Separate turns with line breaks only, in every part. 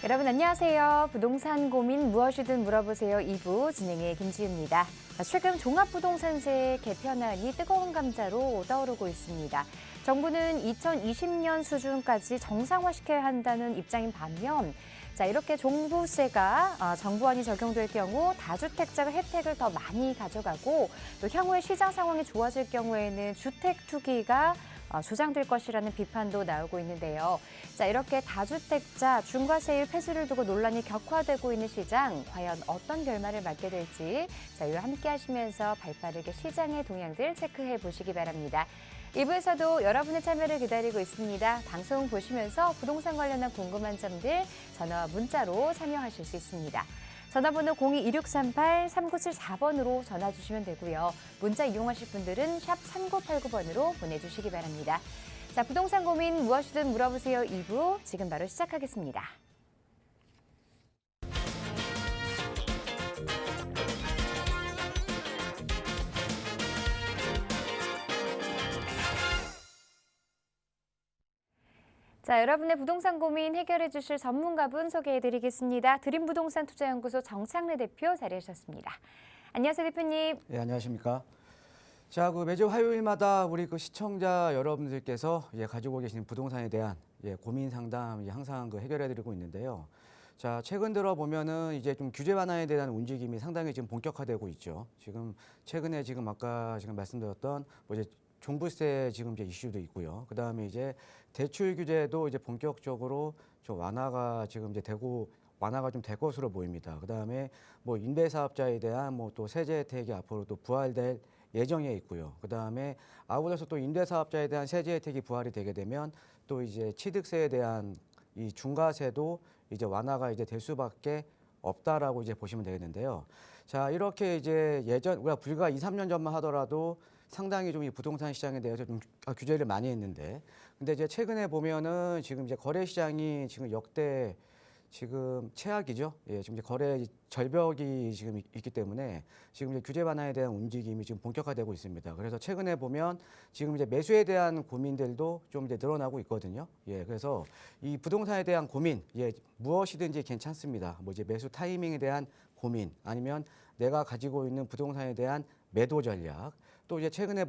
여러분 안녕하세요. 부동산 고민 무엇이든 물어보세요 2부 진행의 김지우입니다. 최근 종합부동산세 개편안이 뜨거운 감자로 떠오르고 있습니다. 정부는 2020년 수준까지 정상화시켜야 한다는 입장인 반면 이렇게 종부세가 정부안이 적용될 경우 다주택자가 혜택을 더 많이 가져가고 또 향후에 시장 상황이 좋아질 경우에는 주택 투기가 조장될 것이라는 비판도 나오고 있는데요. 이렇게 다주택자 중과세율 폐지를 두고 논란이 격화되고 있는 시장, 과연 어떤 결말을 맞게 될지 이와 함께 하시면서 발빠르게 시장의 동향들 체크해 보시기 바랍니다. 2부에서도 여러분의 참여를 기다리고 있습니다. 방송 보시면서 부동산 관련한 궁금한 점들 전화와 문자로 참여하실 수 있습니다. 전화번호 02-2638-3974번으로 전화 주시면 되고요. 문자 이용하실 분들은 샵 3989번으로 보내주시기 바랍니다. 부동산 고민 무엇이든 물어보세요 2부 지금 바로 시작하겠습니다. 여러분의 부동산 고민 해결해 주실 전문가분 소개해 드리겠습니다. 드림부동산 투자연구소 정창래 대표 자리해 주셨습니다. 안녕하세요, 대표님.
네, 안녕하십니까. 매주 화요일마다 우리 시청자 여러분들께서 가지고 계시는 부동산에 대한 고민 상담 항상 해결해 드리고 있는데요. 최근 들어 보면은 이제 좀 규제 완화에 대한 움직임이 상당히 지금 본격화되고 있죠. 최근에 아까 말씀드렸던 이제 종부세 이제 이슈도 있고요. 그다음에 이제 대출 규제도 이제 본격적으로 좀 완화가 완화가 좀 될 것으로 보입니다. 그다음에 임대사업자에 대한 또 세제 혜택이 앞으로 또 부활될 예정에 있고요. 그다음에 아울러서 또 임대사업자에 대한 세제 혜택이 부활이 되게 되면 또 이제 취득세에 대한 이 중과세도 이제 완화가 이제 될 수밖에 없다라고 이제 보시면 되겠는데요. 이렇게 이제 우리가 불과 2, 3년 전만 하더라도 상당히 좀 이 부동산 시장에 대해서 좀 규제를 많이 했는데, 근데 이제 최근에 보면은 지금 이제 거래 시장이 역대 최악이죠. 지금 이제 거래 절벽이 있기 때문에 지금 이제 규제 완화에 대한 움직임이 지금 본격화되고 있습니다. 그래서 최근에 보면 지금 이제 매수에 대한 고민들도 좀 이제 늘어나고 있거든요. 그래서 이 부동산에 대한 고민, 무엇이든지 괜찮습니다. 이제 매수 타이밍에 대한 고민, 아니면 내가 가지고 있는 부동산에 대한 매도 전략, 또 이제 최근에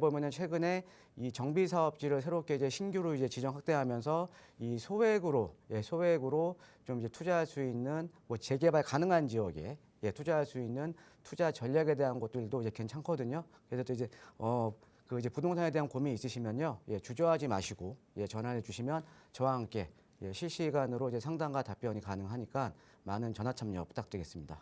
이 정비 사업지를 새롭게 이제 신규로 이제 지정 확대하면서 이 소액으로 좀 이제 투자할 수 있는 재개발 가능한 지역에 투자할 수 있는 투자 전략에 대한 것들도 이제 괜찮거든요. 그래서 또 이제 이제 부동산에 대한 고민이 있으시면요, 주저하지 마시고 전화를 주시면 저와 함께 실시간으로 이제 상담과 답변이 가능하니까 많은 전화 참여 부탁드리겠습니다.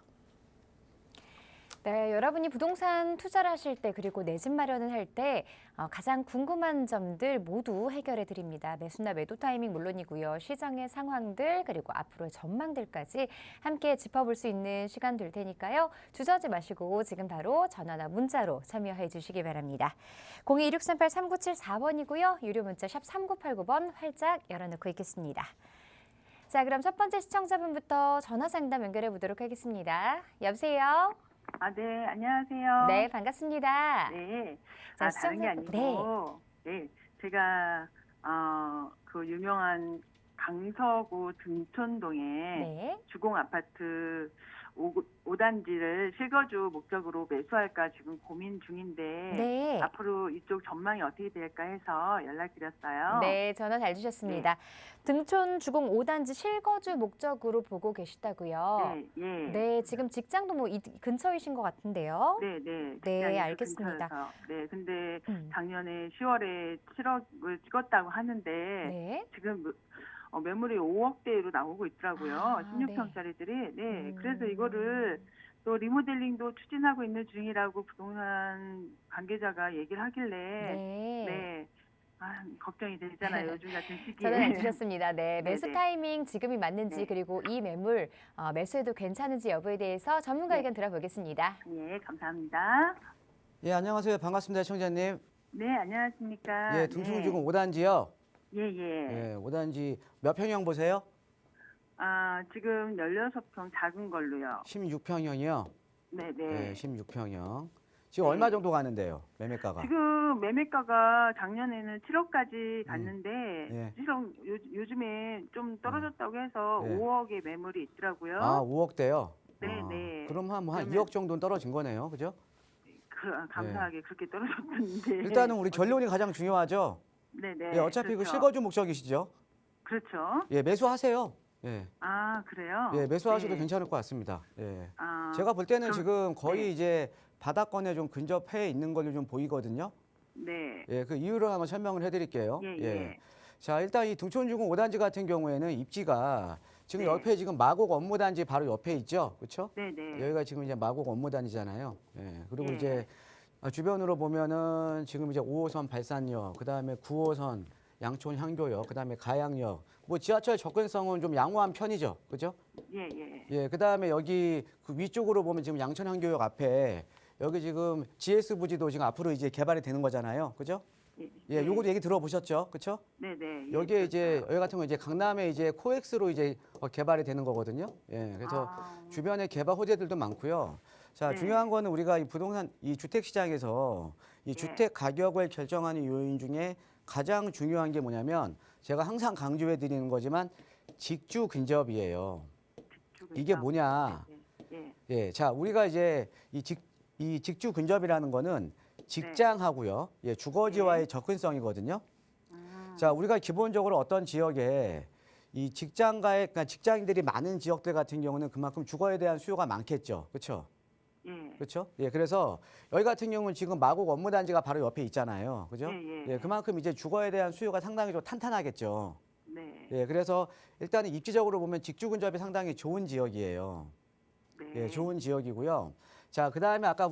네, 여러분이 부동산 투자를 하실 때 그리고 내 집 마련을 할 때 가장 궁금한 점들 모두 해결해 드립니다. 매수나 매도 타이밍 물론이고요. 시장의 상황들 그리고 앞으로의 전망들까지 함께 짚어볼 수 있는 시간 될 테니까요. 주저하지 마시고 지금 바로 전화나 문자로 참여해 주시기 바랍니다. 02-2638-3974번이고요. 유료 문자 샵 3989번 활짝 열어놓고 있겠습니다. 그럼 첫 번째 시청자분부터 전화 상담 연결해 보도록 하겠습니다. 여보세요?
네, 안녕하세요.
네, 반갑습니다.
네.
시청자
다른 게 아니고, 네, 제가, 그 유명한 강서구 등촌동에
네.
주공 아파트 5단지를 실거주 목적으로 매수할까 지금 고민 중인데,
네.
앞으로 이쪽 전망이 어떻게 될까 해서 연락드렸어요.
네, 전화 잘 주셨습니다. 등촌 주공 5단지 실거주 목적으로 보고 계시다고요?
네, 예.
네, 지금 직장도 이 근처이신 것 같은데요?
네, 네.
네, 알겠습니다.
근처에서. 네, 근데
음.
작년에 10월에 7억을 찍었다고 하는데
네.
지금 매물이 5억대로 나오고 있더라고요. 16평짜리들이. 네, 그래서 이거를 또 리모델링도 추진하고 있는 중이라고 부동산 관계자가 얘기를 하길래 네. 걱정이 되잖아요. 요즘 같은 시기에.
전화 잘 주셨습니다. 네, 매수
네네.
타이밍 지금이 맞는지
네.
그리고 이 매물 매수해도 괜찮은지 여부에 대해서 전문가 의견 들어보겠습니다.
네, 감사합니다.
안녕하세요. 반갑습니다, 청자님.
네, 안녕하십니까.
등촌 주공 5단지요.
예.
5단지 몇 평형 보세요?
지금 16평 작은 걸로요.
16평형이요.
네네.
네, 16평형. 지금
네.
얼마 정도 가는데요, 매매가가?
지금 매매가가 작년에는 7억까지 갔는데
예.
지금 요즘에 좀 떨어졌다고 해서
예.
5억의 매물이 있더라고요.
아, 5억대요?
네, 네.
그럼 한 2억
그러면-
정도는 떨어진 거네요, 그죠?
감사하게 그렇게 떨어졌는데.
일단은 우리 결론이 가장 중요하죠.
네네.
예, 어차피 그
그렇죠.
실거주 목적이시죠.
그렇죠.
예, 매수하세요. 예,
아, 그래요?
예, 매수하셔도
네.
괜찮을 것 같습니다. 예.
아,
제가 볼 때는
그럼-
지금 거의
네.
이제 바닥권에 좀 근접해 있는 걸로 좀 보이거든요.
네.
예, 그 이유를 한번 설명을 해드릴게요.
예, 예.
자, 일단 이 등촌주공 5단지 같은 경우에는 입지가 지금
네.
옆에 지금 마곡 업무단지 바로 옆에 있죠, 그렇죠?
네네.
여기가 지금 이제 마곡 업무단지잖아요. 예, 그리고
예.
이제 주변으로 보면은 지금 이제 5호선 발산역, 그 다음에 9호선 양촌 향교역, 그 다음에 가양역, 뭐 지하철 접근성은 좀 양호한 편이죠, 그죠?
예, 예.
예, 그 다음에 여기 그 위쪽으로 보면 지금 양촌 향교역 앞에 여기 지금 GS 부지도 지금 앞으로 이제 개발이 되는 거잖아요, 그죠? 예, 요것도 얘기 들어보셨죠, 그렇죠?
네네. 예,
여기에 이제
그렇죠.
여기 같은 거 이제 강남에 이제 코엑스로 이제 개발이 되는 거거든요. 예, 그래서
아,
주변에 개발 호재들도 많고요. 자,
네.
중요한 거는 우리가 이 부동산 이 주택 시장에서 이
네.
주택 가격을 결정하는 요인 중에 가장 중요한 게 뭐냐면 제가 항상 강조해 드리는 거지만 직주 근접이에요.
집중을
이게
하고.
뭐냐?
예.
예, 자, 우리가 이제 이 직주 근접이라는 거는 직장하고요. 예, 주거지와의 접근성이거든요. 자, 우리가 기본적으로 어떤 지역에 이 그러니까 직장인들이 많은 지역들 같은 경우는 그만큼 주거에 대한 수요가 많겠죠. 그렇죠?
예.
그렇죠? 예, 그래서 여기 같은 경우는 지금 마곡 업무단지가 바로 옆에 있잖아요. 그죠?
예, 예.
그만큼 이제 주거에 대한 수요가 상당히 좀 탄탄하겠죠.
네.
예, 그래서 일단은 입지적으로 보면 직주 근접이 상당히 좋은 지역이에요.
네.
예, 좋은 지역이고요. 자, 그다음에 아까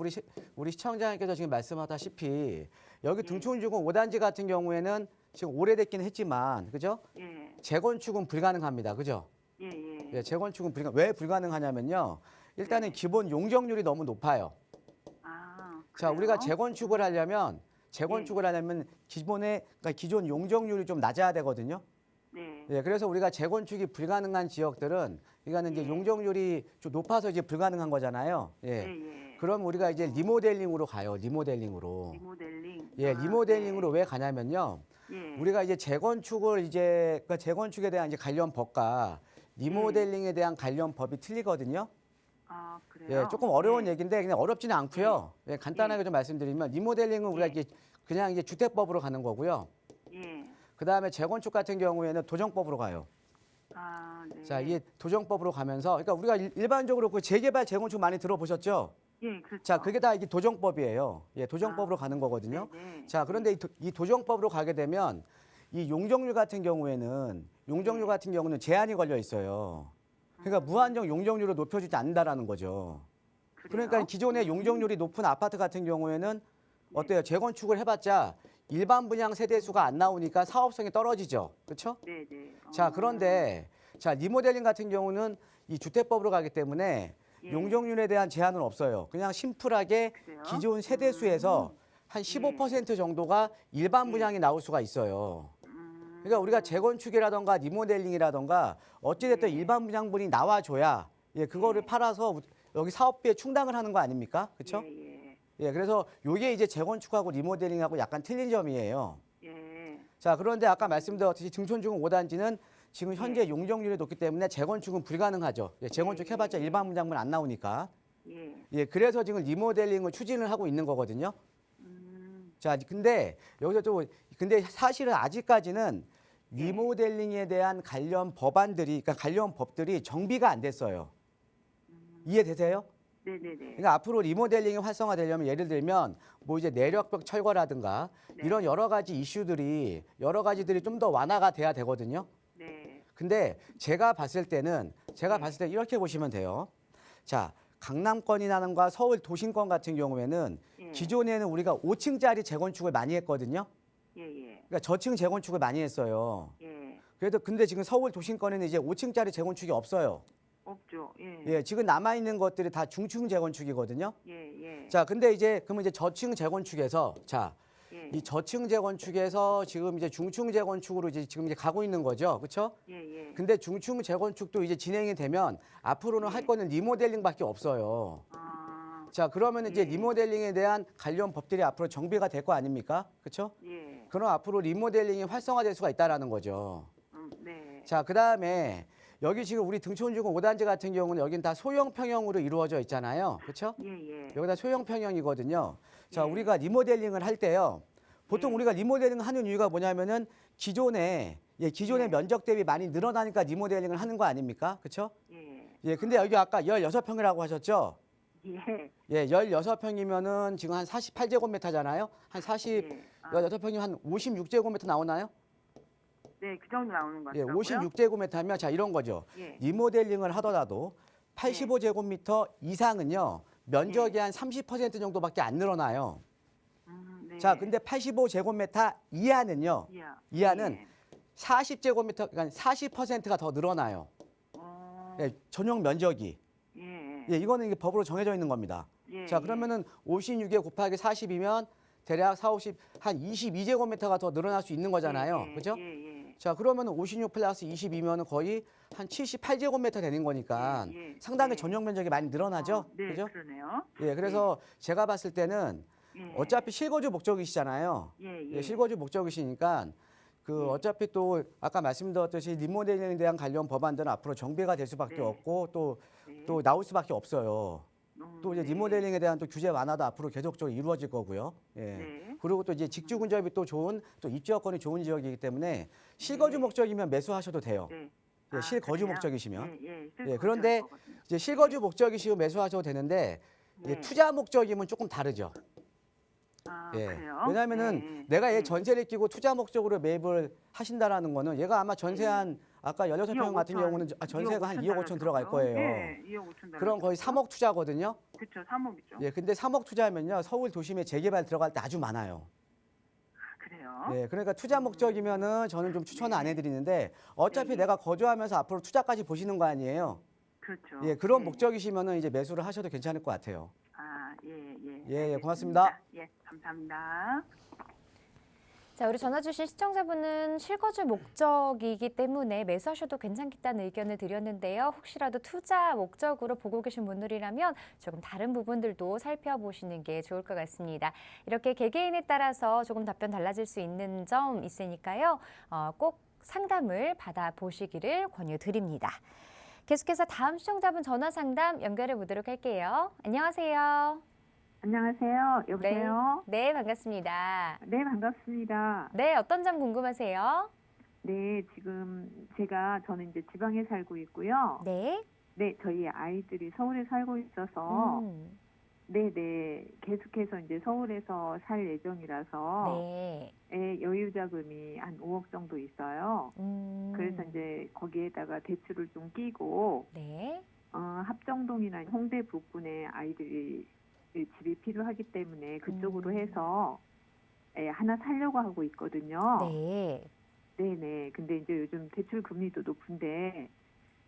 우리 시청자님께서 지금 말씀하다시피 여기 등촌주공 5단지 같은 경우에는 지금 오래됐긴 했지만, 그죠?
예.
재건축은 불가능합니다. 그죠?
예, 예.
예, 재건축은 왜 불가능하냐면요. 일단은
네.
기본 용적률이 너무 높아요.
아,
자,
그래요?
우리가 재건축을 하려면 그러니까 기존 용적률이 좀 낮아야 되거든요.
네.
예, 그래서 우리가 재건축이 불가능한 지역들은 이거는 이제
예.
용적률이 좀 높아서 이제 불가능한 거잖아요.
예,
예.
예.
그럼 우리가 이제 리모델링으로 가요. 리모델링으로.
리모델링.
예,
아,
리모델링으로 왜 가냐면요.
네. 예.
우리가 이제 그러니까 재건축에 대한 이제 관련 법과 리모델링에 대한 관련 법이 틀리거든요.
아, 그래요?
예, 조금 어려운
예.
얘기인데 그냥 어렵지는 않고요. 예, 간단하게 좀 말씀드리면 리모델링은 우리가
예.
이제 그냥 이제 주택법으로 가는 거고요.
예.
그다음에 재건축 같은 경우에는 도정법으로 가요.
아, 네.
자, 이게 도정법으로 가면서 그러니까 우리가 일반적으로 그 재개발 재건축 많이 들어보셨죠?
예, 그렇죠.
자, 그게 다 이게 도정법이에요. 예, 도정법으로 가는 거거든요.
네.
자, 그런데 이 도정법으로 가게 되면 이 용적률 같은 경우에는 제한이 걸려 있어요. 그러니까 무한정 용적률을 높여주지 않는다라는 거죠. 그러니까 기존의 용적률이 높은 아파트 같은 경우에는 어때요? 재건축을 해봤자 일반 분양 세대 수가 안 나오니까 사업성이 떨어지죠. 그렇죠?
네, 네.
자, 그런데 자, 리모델링 같은 경우는 이 주택법으로 가기 때문에
예.
용적률에 대한 제한은 없어요. 그냥 심플하게
그래요?
기존 세대 수에서 한 15% 정도가 일반 분양이 나올 수가 있어요. 그러니까 우리가 재건축이라던가 리모델링이라던가 어찌됐든
네.
일반 분양분이 나와줘야 그거를
네.
팔아서 여기 사업비에 충당을 하는 거 아닙니까? 그렇죠?
예,
예, 그래서 요게 이제 재건축하고 리모델링하고 약간 틀린 점이에요.
예. 예.
자, 그런데 아까 말씀드렸듯이 등촌주공 5단지는 지금 현재 용적률이 높기 때문에 재건축은 불가능하죠. 예, 재건축 해봤자 일반 분양분 안 나오니까.
예.
예, 그래서 지금 리모델링을 추진을 하고 있는 거거든요.
음.
자, 근데 여기서 근데 사실은 아직까지는
네.
리모델링에 대한 관련 그러니까 관련 법들이 정비가 안 됐어요. 이해되세요?
네, 네, 네.
그러니까 앞으로 리모델링이 활성화되려면 예를 들면 뭐 이제 내력벽 철거라든가
네.
이런 여러 가지들이 좀 더 완화가 돼야 되거든요.
네.
근데 제가 봤을 때 이렇게 보시면 돼요. 자, 강남권이라든가 서울 도심권 같은 경우에는
예.
기존에는 우리가 5층짜리 재건축을 많이 했거든요.
예, 예.
그러니까 저층 재건축을 많이 했어요.
예.
근데 지금 서울 도심권에는 이제 5층짜리 재건축이 없어요.
없죠. 예.
예, 지금 남아 있는 것들이 다 중층 재건축이거든요.
예, 예.
자, 그러면 이제 저층 재건축에서
예.
이 저층 재건축에서 지금 이제 중층 재건축으로 이제 지금 이제 가고 있는 거죠. 그렇죠?
예, 예.
근데 중층 재건축도 이제 진행이 되면 앞으로는 할 거는 리모델링밖에 없어요.
아.
자, 그러면 이제
예.
리모델링에 대한 관련 법들이 앞으로 정비가 될 거 아닙니까? 그렇죠?
예.
그럼 앞으로 리모델링이 활성화될 수가 있다라는 거죠.
네.
자, 그다음에 여기 지금 우리 등촌주공 5단지 같은 경우는 여긴 다 소형 평형으로 이루어져 있잖아요. 그렇죠?
예.
여기다 소형 평형이거든요. 자,
예.
우리가 리모델링을 할 때요. 보통
예.
우리가 리모델링 하는 이유가 뭐냐면은 기존의
예.
면적 대비 많이 늘어나니까 리모델링을 하는 거 아닙니까? 그렇죠?
예.
예, 근데 여기 아까 16평이라고 하셨죠?
예.
예, 16평이면은 지금 한 48제곱미터잖아요. 한
16평이면
16평이면 한 56제곱미터 나오나요?
네, 그 정도 나오는 것
예,
같더라고요.
56제곱미터면 자, 이런 거죠.
예.
리모델링을 하더라도 85제곱미터 이상은요. 면적이 한 30% 정도밖에 안 늘어나요.
네.
자, 근데 85제곱미터 이하는요. 이하는
예.
40제곱미터, 그러니까 40%가 더 늘어나요. 예, 전용 면적이.
예.
예, 이거는 이게 법으로 정해져 있는 겁니다.
예.
자, 그러면은 56에 곱하기 40이면 대략 4, 50, 한 22제곱미터가 더 늘어날 수 있는 거잖아요. 그죠?
예.
자, 그러면 56 플러스 22면은 거의 한 78제곱미터 되는 거니까
예.
상당히
예.
전용 면적이 많이 늘어나죠.
네,
그죠?
그러네요.
예, 그래서 제가 봤을 때는
예.
어차피 실거주 목적이시잖아요.
예.
예, 실거주 목적이시니까 그 어차피 또 아까 말씀드렸듯이 리모델링에 대한 관련 법안들은 앞으로 정비가 될 수밖에
네.
없고 또
네.
나올 수밖에 없어요. 또 이제
네.
리모델링에 대한 또 규제 완화도 앞으로 계속적으로 이루어질 거고요. 예.
네.
그리고 또 이제 직주 근접이 또 좋은 또 입지 여건이 좋은 지역이기 때문에 실거주 목적이면 매수하셔도 돼요.
네.
예, 실거주
그래요?
목적이시면.
예.
예, 그런데 이제 실거주 목적이시고 매수하셔도 되는데 이제 투자 목적이면 조금 다르죠. 예.
그래요?
왜냐하면은 내가 얘 전세를 끼고 투자 목적으로 매입을 하신다라는 거는 얘가 아마 전세 한 아까 16평 같은 경우는 전세가 한 2억 5천 들어갈 거예요.
네, 2억 5천
그럼 거의 3억 투자거든요.
그렇죠, 3억이죠.
예, 근데 3억 투자하면요 서울 도심에 재개발 들어갈 때 아주 많아요.
그래요?
예, 그러니까 투자 목적이면은 저는 좀 추천을 안 해드리는데 어차피
네.
내가 거주하면서 앞으로 투자까지 보시는 거 아니에요.
그렇죠.
예, 그런
예.
목적이시면은 이제 매수를 하셔도 괜찮을 것 같아요. 예, 고맙습니다.
알겠습니다. 예, 감사합니다.
자, 우리 전화 주신 시청자분은 실거주 목적이기 때문에 매수하셔도 괜찮겠다는 의견을 드렸는데요. 혹시라도 투자 목적으로 보고 계신 분들이라면 조금 다른 부분들도 살펴보시는 게 좋을 것 같습니다. 이렇게 개개인에 따라서 조금 답변 달라질 수 있는 점 있으니까요. 꼭 상담을 받아보시기를 권유드립니다. 계속해서 다음 시청자분 전화 상담 연결해 보도록 할게요. 안녕하세요.
안녕하세요. 여보세요?
네, 반갑습니다.
네, 반갑습니다.
네, 어떤 점 궁금하세요?
네, 지금 저는 이제 지방에 살고 있고요.
네.
네, 저희 아이들이 서울에 살고 있어서 네, 계속해서 이제 서울에서 살 예정이라서
네.
여유 자금이 한 5억 정도 있어요. 그래서 이제 거기에다가 대출을 좀 끼고
네.
합정동이나 홍대 부근에 아이들이 집이 필요하기 때문에 그쪽으로 해서 하나 살려고 하고 있거든요.
네.
네네. 근데 이제 요즘 대출 금리도 높은데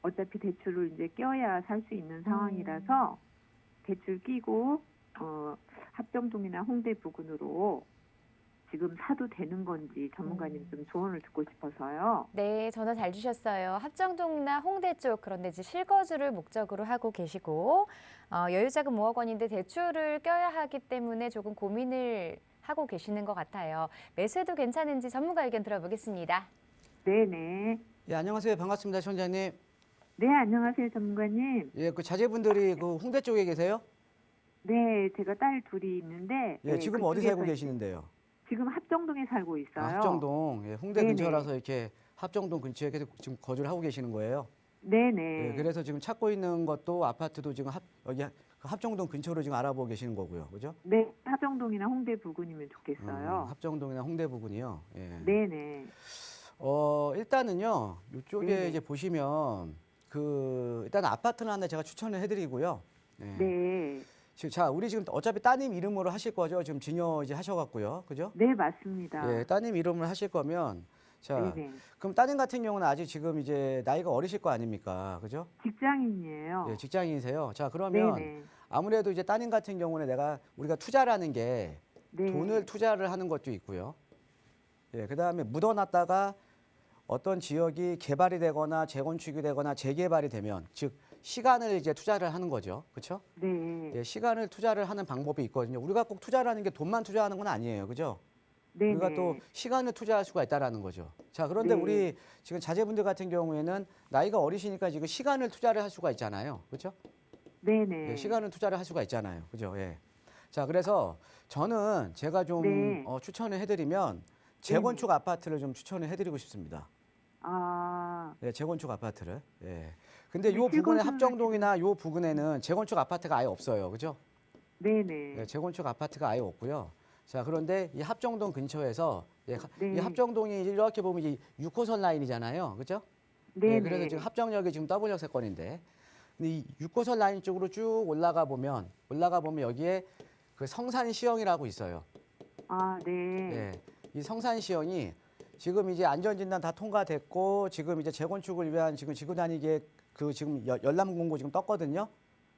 어차피 대출을 이제 껴야 살 수 있는 상황이라서 대출 끼고 합정동이나 홍대 부근으로 지금 사도 되는 건지 전문가님 좀 조언을 듣고 싶어서요.
네, 전화 잘 주셨어요. 합정동이나 홍대 쪽, 그런데 이제 실거주를 목적으로 하고 계시고 여유자금 5억 원인데 대출을 껴야 하기 때문에 조금 고민을 하고 계시는 것 같아요. 매수해도 괜찮은지 전문가 의견 들어보겠습니다.
네네.
예, 안녕하세요. 반갑습니다, 시청자님.
네, 안녕하세요, 전문가님.
예, 그 자제분들이 그 홍대 쪽에 계세요?
네, 제가 딸 둘이 있는데
예, 지금 어디 살고 계시는데요?
지금 합정동에 살고 있어요.
합정동. 예, 홍대
네네.
근처라서 이렇게 합정동 근처에 계속 지금 거주를 하고 계시는 거예요.
네네.
예, 그래서 지금 찾고 있는 것도 아파트도 지금 여기 합정동 근처로 지금 알아보고 계시는 거고요. 그죠?
네, 합정동이나 홍대 부근이면 좋겠어요.
합정동이나 홍대 부근이요. 예.
네네.
일단은요. 이쪽에
네네.
이제 보시면 일단 아파트는 하나 제가 추천을 해드리고요. 예.
네.
자, 우리 지금 어차피 따님 이름으로 하실 거죠? 지금 증여 이제 하셔갖고요. 그죠?
네, 맞습니다.
예, 따님 이름을 하실 거면 자,
네네.
그럼 따님 같은 경우는 아직 지금 이제 나이가 어리실 거 아닙니까? 그죠?
직장인이에요.
예, 직장인이세요. 자, 그러면
네네.
아무래도 이제 따님 같은 경우는 우리가 투자라는 게
네.
돈을 투자를 하는 것도 있고요. 예, 그다음에 묻어놨다가 어떤 지역이 개발이 되거나 재건축이 되거나 재개발이 되면 즉 시간을 이제 투자를 하는 거죠. 그렇죠?
네.
예, 시간을 투자를 하는 방법이 있거든요. 우리가 꼭 투자라는 게 돈만 투자하는 건 아니에요. 그죠?
네.
우리가 또 시간을 투자할 수가 있다라는 거죠. 자, 그런데
네.
우리 지금 자제분들 같은 경우에는 나이가 어리시니까 지금 시간을 투자를 할 수가 있잖아요. 그렇죠?
네네.
예, 시간을 투자를 할 수가 있잖아요. 그죠? 예. 자, 그래서 저는 제가 좀
네.
추천을 해드리면 재건축 아파트를 좀 추천을 해드리고 싶습니다.
아,
네, 재건축 아파트를. 예. 근데 요
근데
부근에
실거주를
합정동이나 요 부근에는 재건축 아파트가 아예 없어요. 그죠?
네네.
네, 재건축 아파트가 아예 없고요. 자, 그런데 이 합정동 근처에서
네.
이 합정동이 이렇게 보면 이 6호선 라인이잖아요. 그죠?
네네.
네, 그래서 지금 합정역이 지금 W역 세권인데 근데 이 6호선 라인 쪽으로 쭉 올라가 보면 여기에 그 성산시형이라고 있어요.
아, 네.
네. 이 성산시형이 지금 이제 안전진단 다 통과됐고 지금 이제 재건축을 위한 지금 지구단위계 그 지금 열람공고 지금 떴거든요.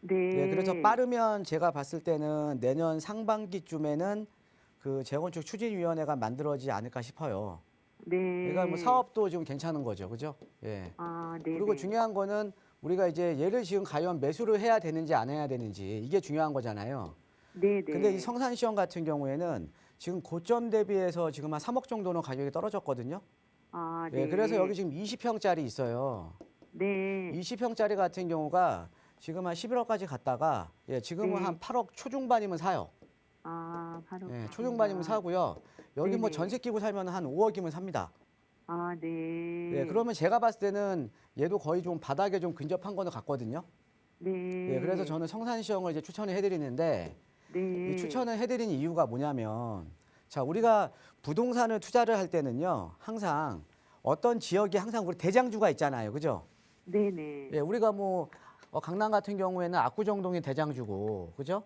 네.
예, 그래서 빠르면 제가 봤을 때는 내년 상반기쯤에는 그 재건축 추진위원회가 만들어지지 않을까 싶어요.
네.
그러니까 뭐 사업도 지금 괜찮은 거죠, 그죠? 예.
아, 네.
그리고 중요한 거는 우리가 이제 얘를 지금 과연 매수를 해야 되는지 안 해야 되는지 이게 중요한 거잖아요.
네네.
근데 이 성산시형 같은 경우에는 지금 고점 대비해서 지금 한 3억 정도는 가격이 떨어졌거든요.
아, 네.
예, 그래서 여기 지금 20평짜리 있어요.
네.
20평짜리 같은 경우가 지금 한 11억까지 갔다가 예, 지금은
네.
한 8억 초중반이면 사요.
아, 바로.
예, 초중반이면 사고요. 여기 뭐
네네.
전세 끼고 살면 한 5억이면 삽니다.
아, 네.
예, 그러면 제가 봤을 때는 얘도 거의 좀 바닥에 좀 근접한 거는 같거든요.
네.
예, 그래서 저는 성산시형을 이제 추천을 해드리는데
네.
이 추천을 해드린 이유가 뭐냐면 자, 우리가 부동산을 투자를 할 때는요, 항상 어떤 지역에 항상 우리 대장주가 있잖아요. 그죠?
네네.
예, 우리가 뭐 강남 같은 경우에는 압구정동이 대장주고, 그죠?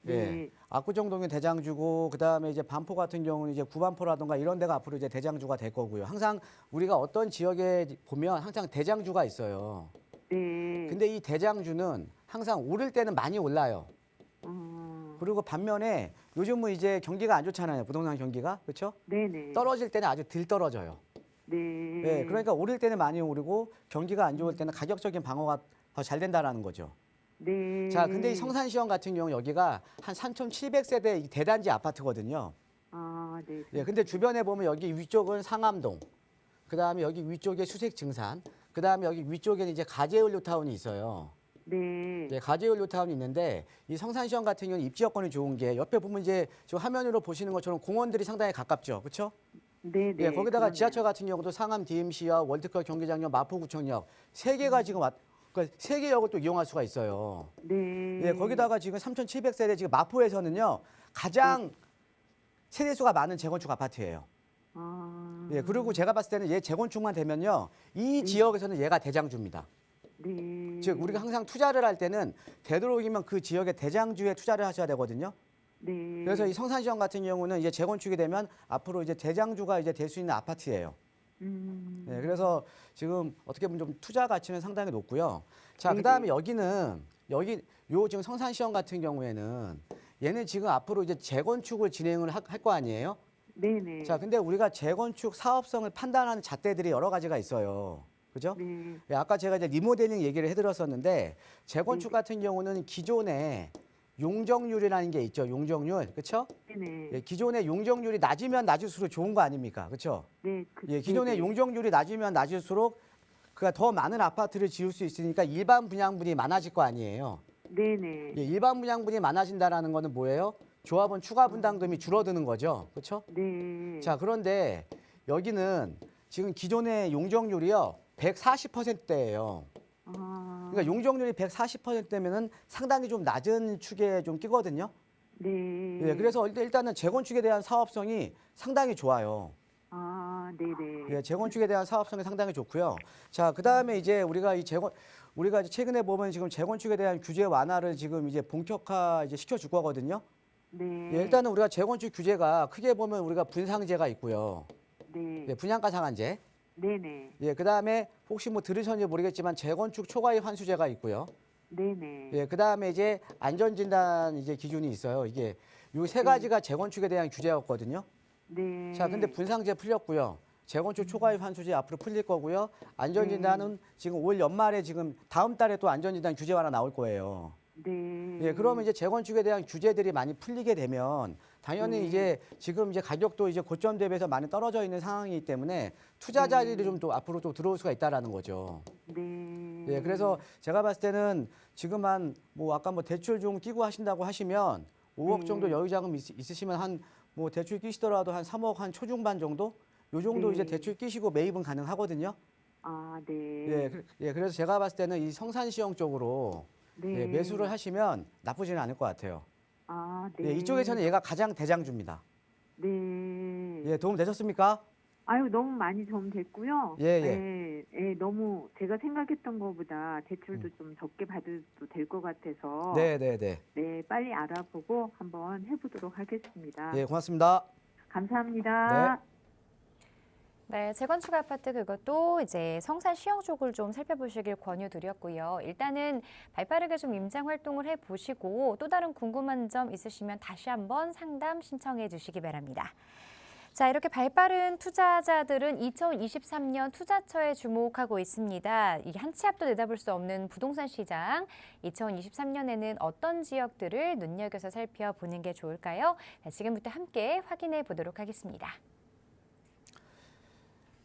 네.
예, 압구정동이 대장주고, 그 다음에 이제 반포 같은 경우는 이제 구반포라든가 이런 데가 앞으로 이제 대장주가 될 거고요. 항상 우리가 어떤 지역에 보면 항상 대장주가 있어요.
네.
근데 이 대장주는 항상 오를 때는 많이 올라요. 그리고 반면에 요즘은 이제 경기가 안 좋잖아요. 부동산 경기가. 그렇죠?
네네.
떨어질 때는 아주 덜 떨어져요.
네.
예, 그러니까 오를 때는 많이 오르고 경기가 안 좋을 때는 가격적인 방어가 더 잘 된다라는 거죠.
네.
자, 근데 이 성산시형 같은 경우 여기가 한 3,700세대 대단지 아파트거든요.
아, 네.
예, 근데 주변에 보면 여기 위쪽은 상암동, 그 다음에 여기 위쪽에 수색증산, 그 다음에 여기 위쪽에는 이제 가재연료타운이 있어요.
네.
예, 가재연료타운이 있는데 이 성산시형 같은 경우는 입지 여건이 좋은 게 옆에 보면 이제 저 화면으로 보시는 것처럼 공원들이 상당히 가깝죠, 그렇죠?
네.
예, 거기다가 지하철 같은 경우도 상암 DMC역, 월드컵 경기장역, 마포구청역 세 개가 지금 그러니까 세 개 역을 또 이용할 수가 있어요.
네.
예, 거기다가 지금 3,700세대 지금 마포에서는요 가장 세대수가 많은 재건축 아파트예요.
아.
예, 그리고 제가 봤을 때는 얘 재건축만 되면요 이 지역에서는 얘가 대장주입니다.
네.
즉 우리가 항상 투자를 할 때는 되도록이면 그 지역의 대장주에 투자를 하셔야 되거든요.
네.
그래서 이 성산시형 같은 경우는 이제 재건축이 되면 앞으로 이제 대장주가 이제 될 수 있는 아파트예요. 네, 그래서 지금 어떻게 보면 좀 투자 가치는 상당히 높고요. 자,
네네.
그다음에 여기 요 지금 성산시형 같은 경우에는 얘는 지금 앞으로 이제 재건축을 진행을 할 거 아니에요?
네네.
자, 근데 우리가 재건축 사업성을 판단하는 잣대들이 여러 가지가 있어요. 그죠?
네.
예, 아까 제가 이제 리모델링 얘기를 해드렸었는데 재건축 같은 경우는 기존에 용적률이라는 게 있죠. 용적률, 그렇죠?
네네.
예, 기존의 용적률이 낮으면 낮을수록 좋은 거 아닙니까, 그렇죠?
네.
예, 기존의
네네.
용적률이 낮으면 낮을수록 그가 더 많은 아파트를 지을 수 있으니까 일반 분양분이 많아질 거 아니에요.
네네.
예, 일반 분양분이 많아진다라는 거는 뭐예요? 조합원 추가 분담금이 줄어드는 거죠, 그렇죠?
네.
자, 그런데 여기는 지금 기존의 용적률이요 140%대예요.
아.
그러니까 용적률이 140%면은 상당히 좀 낮은 축에 좀 끼거든요.
네.
예, 그래서 일단은 재건축에 대한 사업성이 상당히 좋아요.
아, 네네.
예, 재건축에 대한 사업성이 상당히 좋고요. 자, 그다음에 이제 우리가 이제 최근에 보면 지금 재건축에 대한 규제 완화를 지금 이제 본격화 이제 시켜줄 거거든요.
네.
예, 일단은 우리가 재건축 규제가 크게 보면 우리가 분상제가 있고요.
네.
예, 분양가 상한제.
네네.
예, 그다음에 혹시 뭐 들으셨는지 모르겠지만 재건축 초과이익 환수제가 있고요.
네네.
예, 그다음에 이제 안전진단 이제 기준이 있어요. 이게 요 세 가지가 재건축에 대한 규제였거든요.
네.
자, 근데 분상제 풀렸고요. 재건축 초과이익 환수제 앞으로 풀릴 거고요. 안전진단은 지금 올 연말에 지금 다음 달에 또 안전진단 규제 하나 나올 거예요.
네.
예, 그러면 이제 재건축에 대한 규제들이 많이 풀리게 되면 당연히 이제 지금 이제 가격도 이제 고점 대비해서 많이 떨어져 있는 상황이기 때문에 투자 자리를 좀 또 앞으로 또 들어올 수가 있다라는 거죠.
네.
예, 그래서 제가 봤을 때는 지금 한 뭐 아까 뭐 대출 좀 끼고 하신다고 하시면 5억 정도 여유 자금 있으시면 한 뭐 대출 끼시더라도 한 3억 한 초중반 정도 요 정도
네.
이제 대출 끼시고 매입은 가능하거든요.
아, 네.
예, 그래서 제가 봤을 때는 이 성산시형 쪽으로
네.
예, 매수를 하시면 나쁘지는 않을 것 같아요.
아, 네.
예, 이쪽에서는 얘가 가장 대장주입니다.
네.
예, 도움 되셨습니까?
아유, 너무 많이 좀 됐고요.
예, 예.
예, 예, 너무 제가 생각했던 것보다 대출도 좀 적게 받아도 될 것 같아서
네, 네, 네.
네, 빨리 알아보고 한번 해보도록 하겠습니다.
예, 고맙습니다.
감사합니다.
네, 재건축 아파트 그것도 이제 성산 시형 쪽을 좀 살펴보시길 권유드렸고요. 일단은 발빠르게 좀 임장 활동을 해보시고 또 다른 궁금한 점 있으시면 다시 한번 상담 신청해 주시기 바랍니다. 자, 이렇게 발빠른 투자자들은 2023년 투자처에 주목하고 있습니다. 이 한 치 앞도 내다볼 수 없는 부동산 시장, 2023년에는 어떤 지역들을 눈여겨서 살펴보는 게 좋을까요? 자, 지금부터 함께 확인해 보도록 하겠습니다.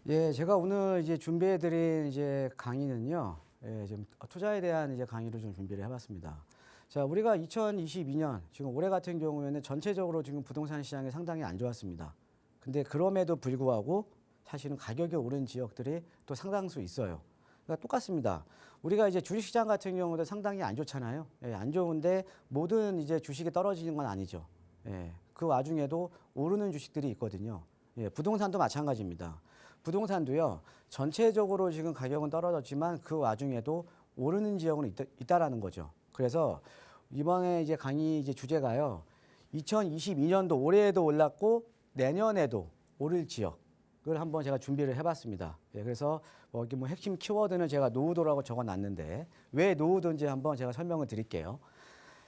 예, 제가 오늘 이제 준비해드린 이제 강의는요, 예, 좀 투자에 대한 이제 강의를 좀 준비를 해봤습니다. 자, 우리가 2022년 지금 올해 같은 경우에는 전체적으로 지금 부동산 시장이 상당히 안 좋았습니다. 근데 그럼에도 불구하고 사실은 가격이 오른 지역들이 또 상당수 있어요. 그러니까 똑같습니다. 우리가 이제 주식시장 같은 경우도 상당히 안 좋잖아요. 예, 안 좋은데 모든 이제 주식이 떨어지는 건 아니죠. 예, 그 와중에도 오르는 주식들이 있거든요. 예, 부동산도 마찬가지입니다. 부동산도요, 전체적으로 지금 가격은 떨어졌지만 그 와중에도 오르는 지역은 있다라는 거죠. 그래서 이번에 이제 강의 이제 주제가요, 2022년도 올해에도 올랐고 내년에도 오를 지역을 한번 제가 준비를 해봤습니다. 예, 그래서 여기 뭐 핵심 키워드는 제가 노후도라고 적어놨는데 왜 노후도인지 한번 제가 설명을 드릴게요.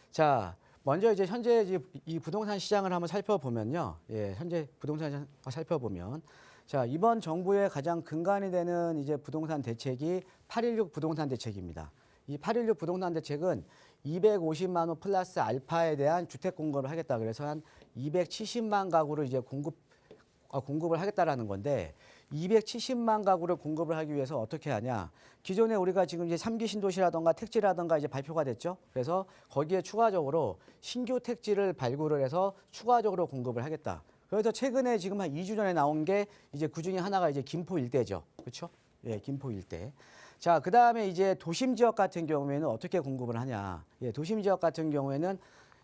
자, 먼저 이제 현재 이 부동산 시장을 한번 살펴보면요, 예, 현재 부동산 시장 살펴보면. 자, 이번 정부의 가장 근간이 되는 이제 부동산 대책이 8.16 부동산 대책입니다. 이 8.16 부동산 대책은 250만 호 플러스 알파에 대한 주택 공급을 하겠다. 그래서 한 270만 가구를 이제 공급을 하겠다라는 건데 270만 가구를 공급을 하기 위해서 어떻게 하냐? 기존에 우리가 지금 이제 3기 신도시라든가 택지라든가 이제 발표가 됐죠. 그래서 거기에 추가적으로 신규 택지를 발굴을 해서 추가적으로 공급을 하겠다. 그래서 최근에 지금 한 2주 전에 나온 게 이제 그 중에 하나가 이제 김포 일대죠. 그렇죠? 예, 김포 일대. 자, 그다음에 이제 도심 지역 같은 경우에는 어떻게 공급을 하냐? 예, 도심 지역 같은 경우에는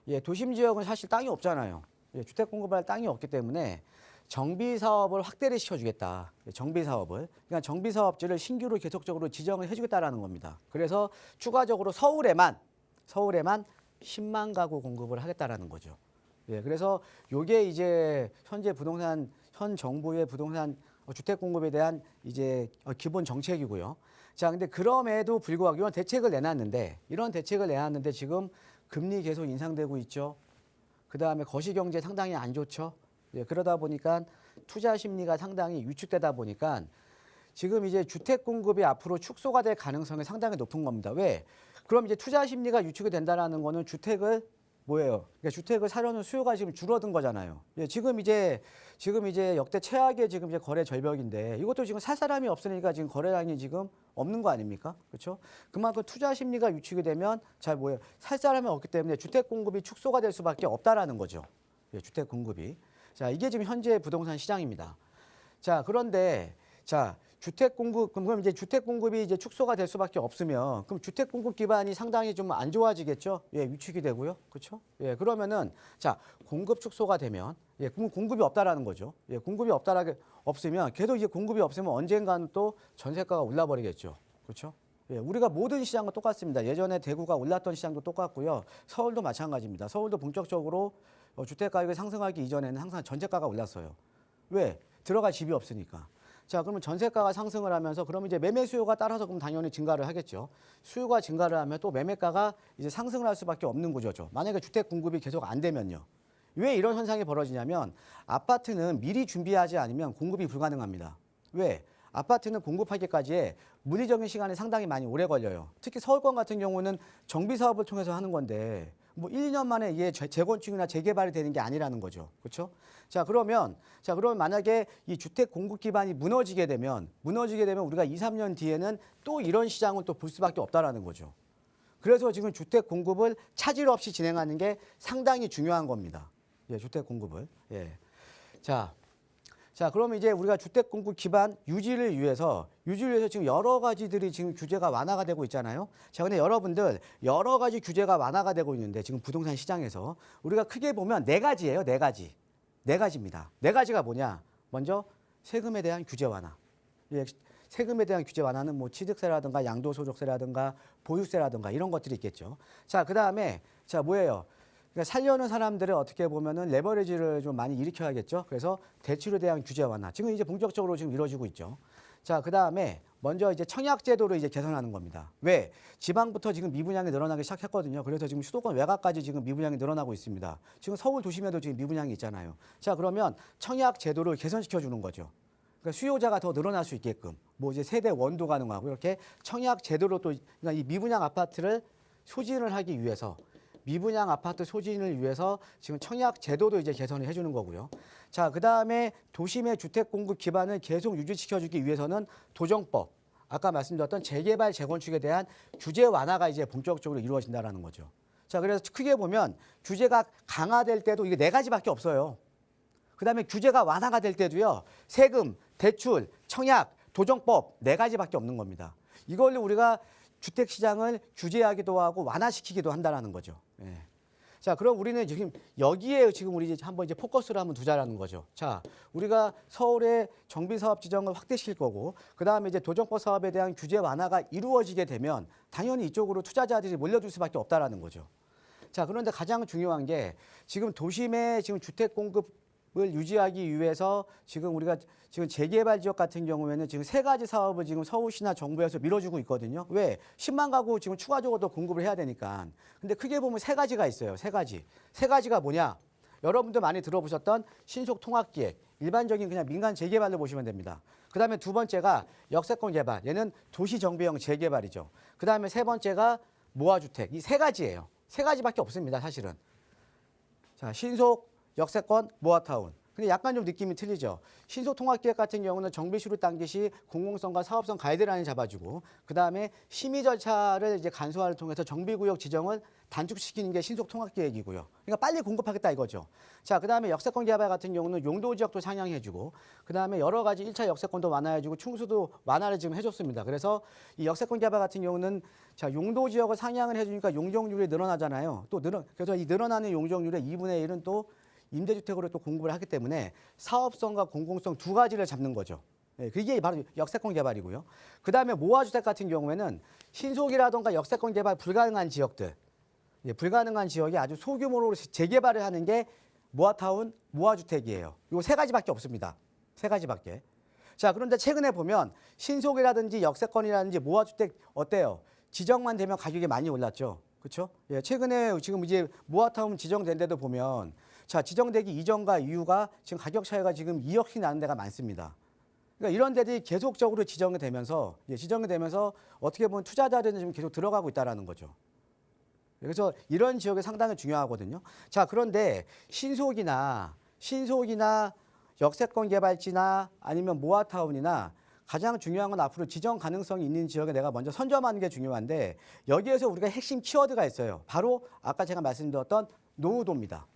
예, 도심 지역은 사실 땅이 없잖아요. 예, 주택 공급을 할 땅이 없기 때문에 정비 사업을 확대를 시켜주겠다. 예, 정비 사업을. 그러니까 정비 사업지를 신규로 계속적으로 지정을 해주겠다라는 겁니다. 그래서 추가적으로 서울에만 10만 가구 공급을 하겠다라는 거죠. 예, 그래서 요게 이제 현 정부의 부동산 주택 공급에 대한 이제 기본 정책이고요. 자, 근데 그럼에도 불구하고 이런 대책을 내놨는데 지금 금리 계속 인상되고 있죠. 그다음에 거시 경제 상당히 안 좋죠. 예, 그러다 보니까 투자 심리가 상당히 위축되다 보니까 지금 이제 주택 공급이 앞으로 축소가 될 가능성이 상당히 높은 겁니다. 왜? 그럼 이제 투자 심리가 위축이 된다라는 거는 주택을 뭐예요? 그러니까 주택을 사려는 수요가 지금 줄어든 거잖아요. 예, 지금 이제 역대 최악의 지금 이제 거래 절벽인데 이것도 지금 살 사람이 없으니까 지금 거래량이 지금 없는 거 아닙니까? 그렇죠? 그만큼 투자 심리가 위축이 되면 살 사람이 없기 때문에 주택 공급이 축소가 될 수밖에 없다라는 거죠. 예, 주택 공급이. 자, 이게 지금 현재 부동산 시장입니다. 자, 그런데 주택 공급이 이제 축소가 될 수밖에 없으면 그럼 주택 공급 기반이 상당히 좀 안 좋아지겠죠. 예, 위축이 되고요. 그렇죠? 예, 그러면은 공급 축소가 되면 공급이 없다라는 거죠. 예, 공급이 없으면 계속 이제 공급이 없으면 언젠가는 또 전세가가 올라 버리겠죠. 그렇죠? 예, 우리가 모든 시장은 똑같습니다. 예전에 대구가 올랐던 시장도 똑같고요. 서울도 마찬가지입니다. 서울도 본격적으로 주택 가격이 상승하기 이전에는 항상 전세가가 올랐어요. 왜? 들어갈 집이 없으니까. 자, 그러면 전세가가 상승을 하면서 그러면 이제 매매 수요가 따라서 그럼 당연히 증가를 하겠죠. 수요가 증가를 하면 또 매매가가 이제 상승을 할 수밖에 없는 구조죠. 만약에 주택 공급이 계속 안 되면요. 왜 이런 현상이 벌어지냐면 아파트는 미리 준비하지 않으면 공급이 불가능합니다. 왜? 아파트는 공급하기까지의 물리적인 시간이 상당히 많이 오래 걸려요. 특히 서울권 같은 경우는 정비 사업을 통해서 하는 건데 뭐 1, 2년 만에 이게 재건축이나 재개발이 되는 게 아니라는 거죠. 그렇죠? 그러면 만약에 이 주택 공급 기반이 무너지게 되면 우리가 2, 3년 뒤에는 또 이런 시장을 또 볼 수밖에 없다라는 거죠. 그래서 지금 주택 공급을 차질 없이 진행하는 게 상당히 중요한 겁니다. 예, 주택 공급을. 예. 자, 그러면 이제 우리가 주택 공급 기반 유지를 위해서 지금 여러 가지들이 지금 규제가 완화가 되고 있잖아요. 자, 근데 여러분들 여러 가지 규제가 완화가 되고 있는데 지금 부동산 시장에서 우리가 크게 보면 네 가지예요. 네 가지. 네 가지입니다. 네 가지가 뭐냐? 먼저 세금에 대한 규제 완화. 예, 세금에 대한 규제 완화는 뭐 취득세라든가 양도소득세라든가 보유세라든가 이런 것들이 있겠죠. 자, 그다음에 뭐예요? 그러니까 살려는 사람들을 어떻게 보면은 레버리지를 좀 많이 일으켜야겠죠. 그래서 대출에 대한 규제 완화. 지금 이제 본격적으로 지금 이루어지고 있죠. 자, 그다음에 먼저 이제 청약 제도를 이제 개선하는 겁니다. 왜? 지방부터 지금 미분양이 늘어나기 시작했거든요. 그래서 지금 수도권 외곽까지 지금 미분양이 늘어나고 있습니다. 지금 서울 도심에도 지금 미분양이 있잖아요. 자, 그러면 청약 제도를 개선시켜 주는 거죠. 그러니까 수요자가 더 늘어날 수 있게끔 뭐 이제 세대 원도 가능하고 이렇게 청약 제도로 또 그러니까 이 미분양 아파트를 소진을 하기 위해서 미분양 아파트 소진을 위해서 지금 청약 제도도 이제 개선을 해주는 거고요. 자, 그다음에 도심의 주택 공급 기반을 계속 유지시켜주기 위해서는 도정법, 아까 말씀드렸던 재개발 재건축에 대한 규제 완화가 이제 본격적으로 이루어진다라는 거죠. 자, 그래서 크게 보면 규제가 강화될 때도 이게 네 가지밖에 없어요. 그다음에 규제가 완화가 될 때도요. 세금, 대출, 청약, 도정법 네 가지밖에 없는 겁니다. 이걸로 우리가 주택 시장을 규제하기도 하고 완화시키기도 한다라는 거죠. 예. 자, 그럼 우리는 지금 여기에 지금 우리 이제 한번 이제 포커스를 한번 두자라는 거죠. 자, 우리가 서울의 정비 사업 지정을 확대시킬 거고, 그 다음에 이제 도정법 사업에 대한 규제 완화가 이루어지게 되면 당연히 이쪽으로 투자자들이 몰려들 수밖에 없다라는 거죠. 자, 그런데 가장 중요한 게 지금 도심의 지금 주택 공급을 유지하기 위해서 지금 우리가 지금 재개발 지역 같은 경우에는 지금 세 가지 사업을 지금 서울시나 정부에서 밀어주고 있거든요. 왜? 10만 가구 지금 추가적으로 더 공급을 해야 되니까. 근데 크게 보면 세 가지가 있어요. 세 가지. 세 가지가 뭐냐? 여러분도 많이 들어보셨던 신속통합기획. 일반적인 그냥 민간 재개발로 보시면 됩니다. 그 다음에 두 번째가 역세권 개발. 얘는 도시정비형 재개발이죠. 그 다음에 세 번째가 모아주택. 이 세 가지예요. 세 가지밖에 없습니다. 사실은. 자, 신속, 역세권, 모아타운. 근데 약간 좀 느낌이 틀리죠. 신속통합기획 같은 경우는 정비시로 당기 시 공공성과 사업성 가이드라인을 잡아주고 그다음에 심의 절차를 이제 간소화를 통해서 정비구역 지정을 단축시키는 게 신속통합기획이고요. 그러니까 빨리 공급하겠다 이거죠. 자, 그다음에 역세권 개발 같은 경우는 용도 지역도 상향해주고 그다음에 여러 가지 1차 역세권도 완화해주고 충수도 완화를 지금 해줬습니다. 그래서 이 역세권 개발 같은 경우는 자, 용도 지역을 상향을 해주니까 용적률이 늘어나잖아요. 그래서 이 늘어나는 용적률의 2분의 1은 또 임대주택으로 또 공급을 하기 때문에 사업성과 공공성 두 가지를 잡는 거죠. 예, 그게 바로 역세권 개발이고요. 그다음에 모아주택 같은 경우에는 신속이라든가 역세권 개발 불가능한 지역들, 불가능한 지역이 아주 소규모로 재개발을 하는 게 모아타운, 모아주택이에요. 요 세 가지밖에 없습니다. 세 가지밖에. 자, 그런데 최근에 보면 신속이라든지 역세권이라든지 모아주택 어때요? 지정만 되면 가격이 많이 올랐죠. 그렇죠? 예, 최근에 지금 이제 모아타운 지정된 데도 보면 자, 지정되기 이전과 이후가 지금 가격 차이가 지금 2억씩 나는 데가 많습니다. 그러니까 이런 데들이 계속적으로 지정이 되면서 어떻게 보면 투자자들은 지금 계속 들어가고 있다라는 거죠. 그래서 이런 지역이 상당히 중요하거든요. 자, 그런데 신속이나 역세권 개발지나 아니면 모아타운이나 가장 중요한 건 앞으로 지정 가능성이 있는 지역에 내가 먼저 선점하는 게 중요한데 여기에서 우리가 핵심 키워드가 있어요. 바로 아까 제가 말씀드렸던 노후도입니다.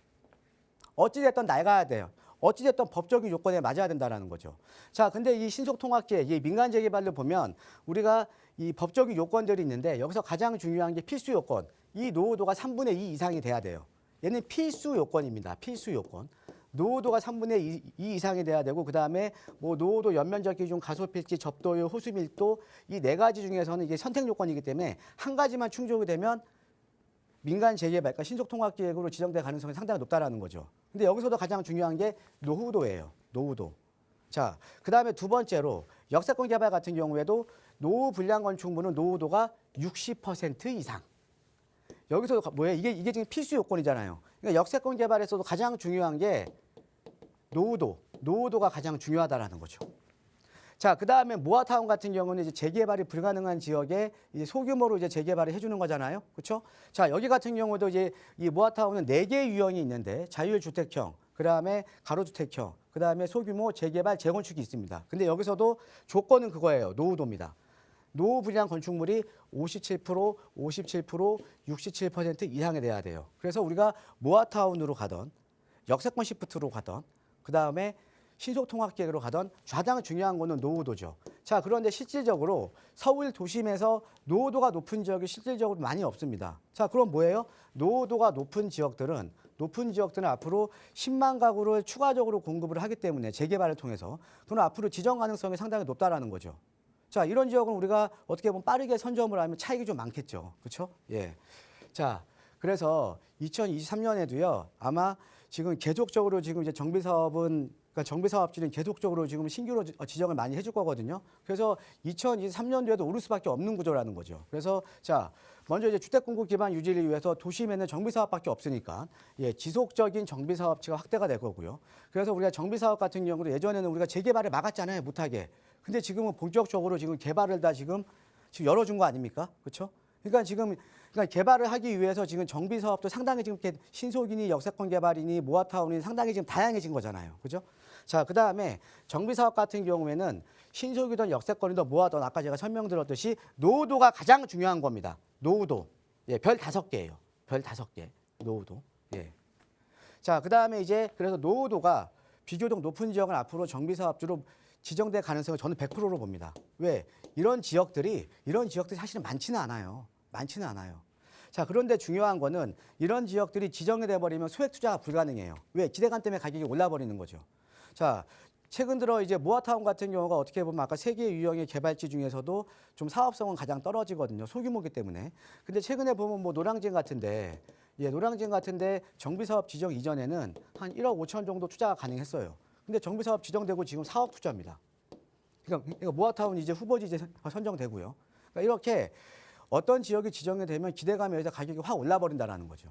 어찌됐든 낡아야 돼요. 어찌됐든 법적인 요건에 맞아야 된다는 거죠. 자, 근데 이 신속통합기획, 이 민간 재개발로 보면 우리가 이 법적인 요건들이 있는데 여기서 가장 중요한 게 필수 요건. 이 노후도가 3분의 2 이상이 돼야 돼요. 얘는 필수 요건입니다. 필수 요건. 노후도가 3분의 2 이상이 돼야 되고 그다음에 뭐 노후도 연면적 기준, 가소필지, 접도율, 호수밀도 이 네 가지 중에서는 이게 선택 요건이기 때문에 한 가지만 충족이 되면 민간 재개발, 그러니까 신속통합기획으로 지정될 가능성이 상당히 높다라는 거죠. 근데 여기서도 가장 중요한 게 노후도예요. 노후도. 자, 그다음에 두 번째로 역세권 개발 같은 경우에도 노후 불량 건축물은 노후도가 60% 이상. 여기서 뭐예요? 이게 지금 필수 요건이잖아요. 그러니까 역세권 개발에서도 가장 중요한 게 노후도가 가장 중요하다라는 거죠. 자, 그다음에 모아타운 같은 경우는 이제 재개발이 불가능한 지역에 이제 소규모로 이제 재개발을 해주는 거잖아요. 그렇죠? 자, 여기 같은 경우도 이제 이 모아타운은 4개의 유형이 있는데 자율주택형, 그다음에 가로주택형, 그다음에 소규모 재개발 재건축이 있습니다. 근데 여기서도 조건은 그거예요. 노후도입니다. 노후 불량 건축물이 57%, 57%, 67% 이상이 돼야 돼요. 그래서 우리가 모아타운으로 가던 역세권 시프트로 가던 그다음에 신속통합계획으로 가던 가장 중요한 거는 노후도죠. 자, 그런데 실질적으로 서울 도심에서 노후도가 높은 지역이 실질적으로 많이 없습니다. 자, 그럼 뭐예요? 노후도가 높은 지역들은 앞으로 10만 가구를 추가적으로 공급을 하기 때문에 재개발을 통해서 그럼 앞으로 지정 가능성이 상당히 높다라는 거죠. 자, 이런 지역은 우리가 어떻게 보면 빠르게 선점을 하면 차익이 좀 많겠죠. 그렇죠? 예. 자, 그래서 2023년에도요. 아마 지금 계속적으로 지금 이제 정비 사업은 그러니까 정비 사업지는 계속적으로 지금 신규로 지정을 많이 해줄 거거든요. 그래서 2023년도에도 오를 수밖에 없는 구조라는 거죠. 그래서 자, 먼저 이제 주택 공급 기반 유지를 위해서 도심에는 정비 사업밖에 없으니까 예, 지속적인 정비 사업지가 확대가 될 거고요. 그래서 우리가 정비 사업 같은 경우도 예전에는 우리가 재개발을 막았잖아요, 못하게. 근데 지금은 본격적으로 지금 개발을 다 지금 열어준 거 아닙니까? 그렇죠? 그러니까 개발을 하기 위해서 지금 정비 사업도 상당히 지금 이렇게 신속이니 역세권 개발이니 모아타운이 상당히 지금 다양해진 거잖아요. 그죠? 자, 그다음에 정비 사업 같은 경우에는 신속이든 역세권이든 모아든 아까 제가 설명드렸듯이 노후도가 가장 중요한 겁니다. 노후도. 예, 별 5개예요. 별 5개. 노후도. 예. 자, 그다음에 이제 그래서 노후도가 비교적 높은 지역은 앞으로 정비 사업주로 지정될 가능성을 저는 100%로 봅니다. 왜? 이런 지역들이 사실은 많지는 않아요. 많지는 않아요. 자, 그런데 중요한 거는 이런 지역들이 지정이 돼버리면 소액 투자가 불가능해요. 왜? 기대감 때문에 가격이 올라버리는 거죠. 자, 최근 들어 이제 모아타운 같은 경우가 어떻게 보면 아까 3개의 유형의 개발지 중에서도 좀 사업성은 가장 떨어지거든요. 소규모기 때문에. 근데 최근에 보면 뭐 노량진 같은데 정비사업 지정 이전에는 한 1억 5천 정도 투자가 가능했어요. 근데 정비사업 지정되고 지금 4억 투자입니다. 그러니까 모아타운 이제 후보지 이제 선정되고요. 그러니까 이렇게 어떤 지역이 지정이 되면 기대감에 의해서 가격이 확 올라버린다는 거죠.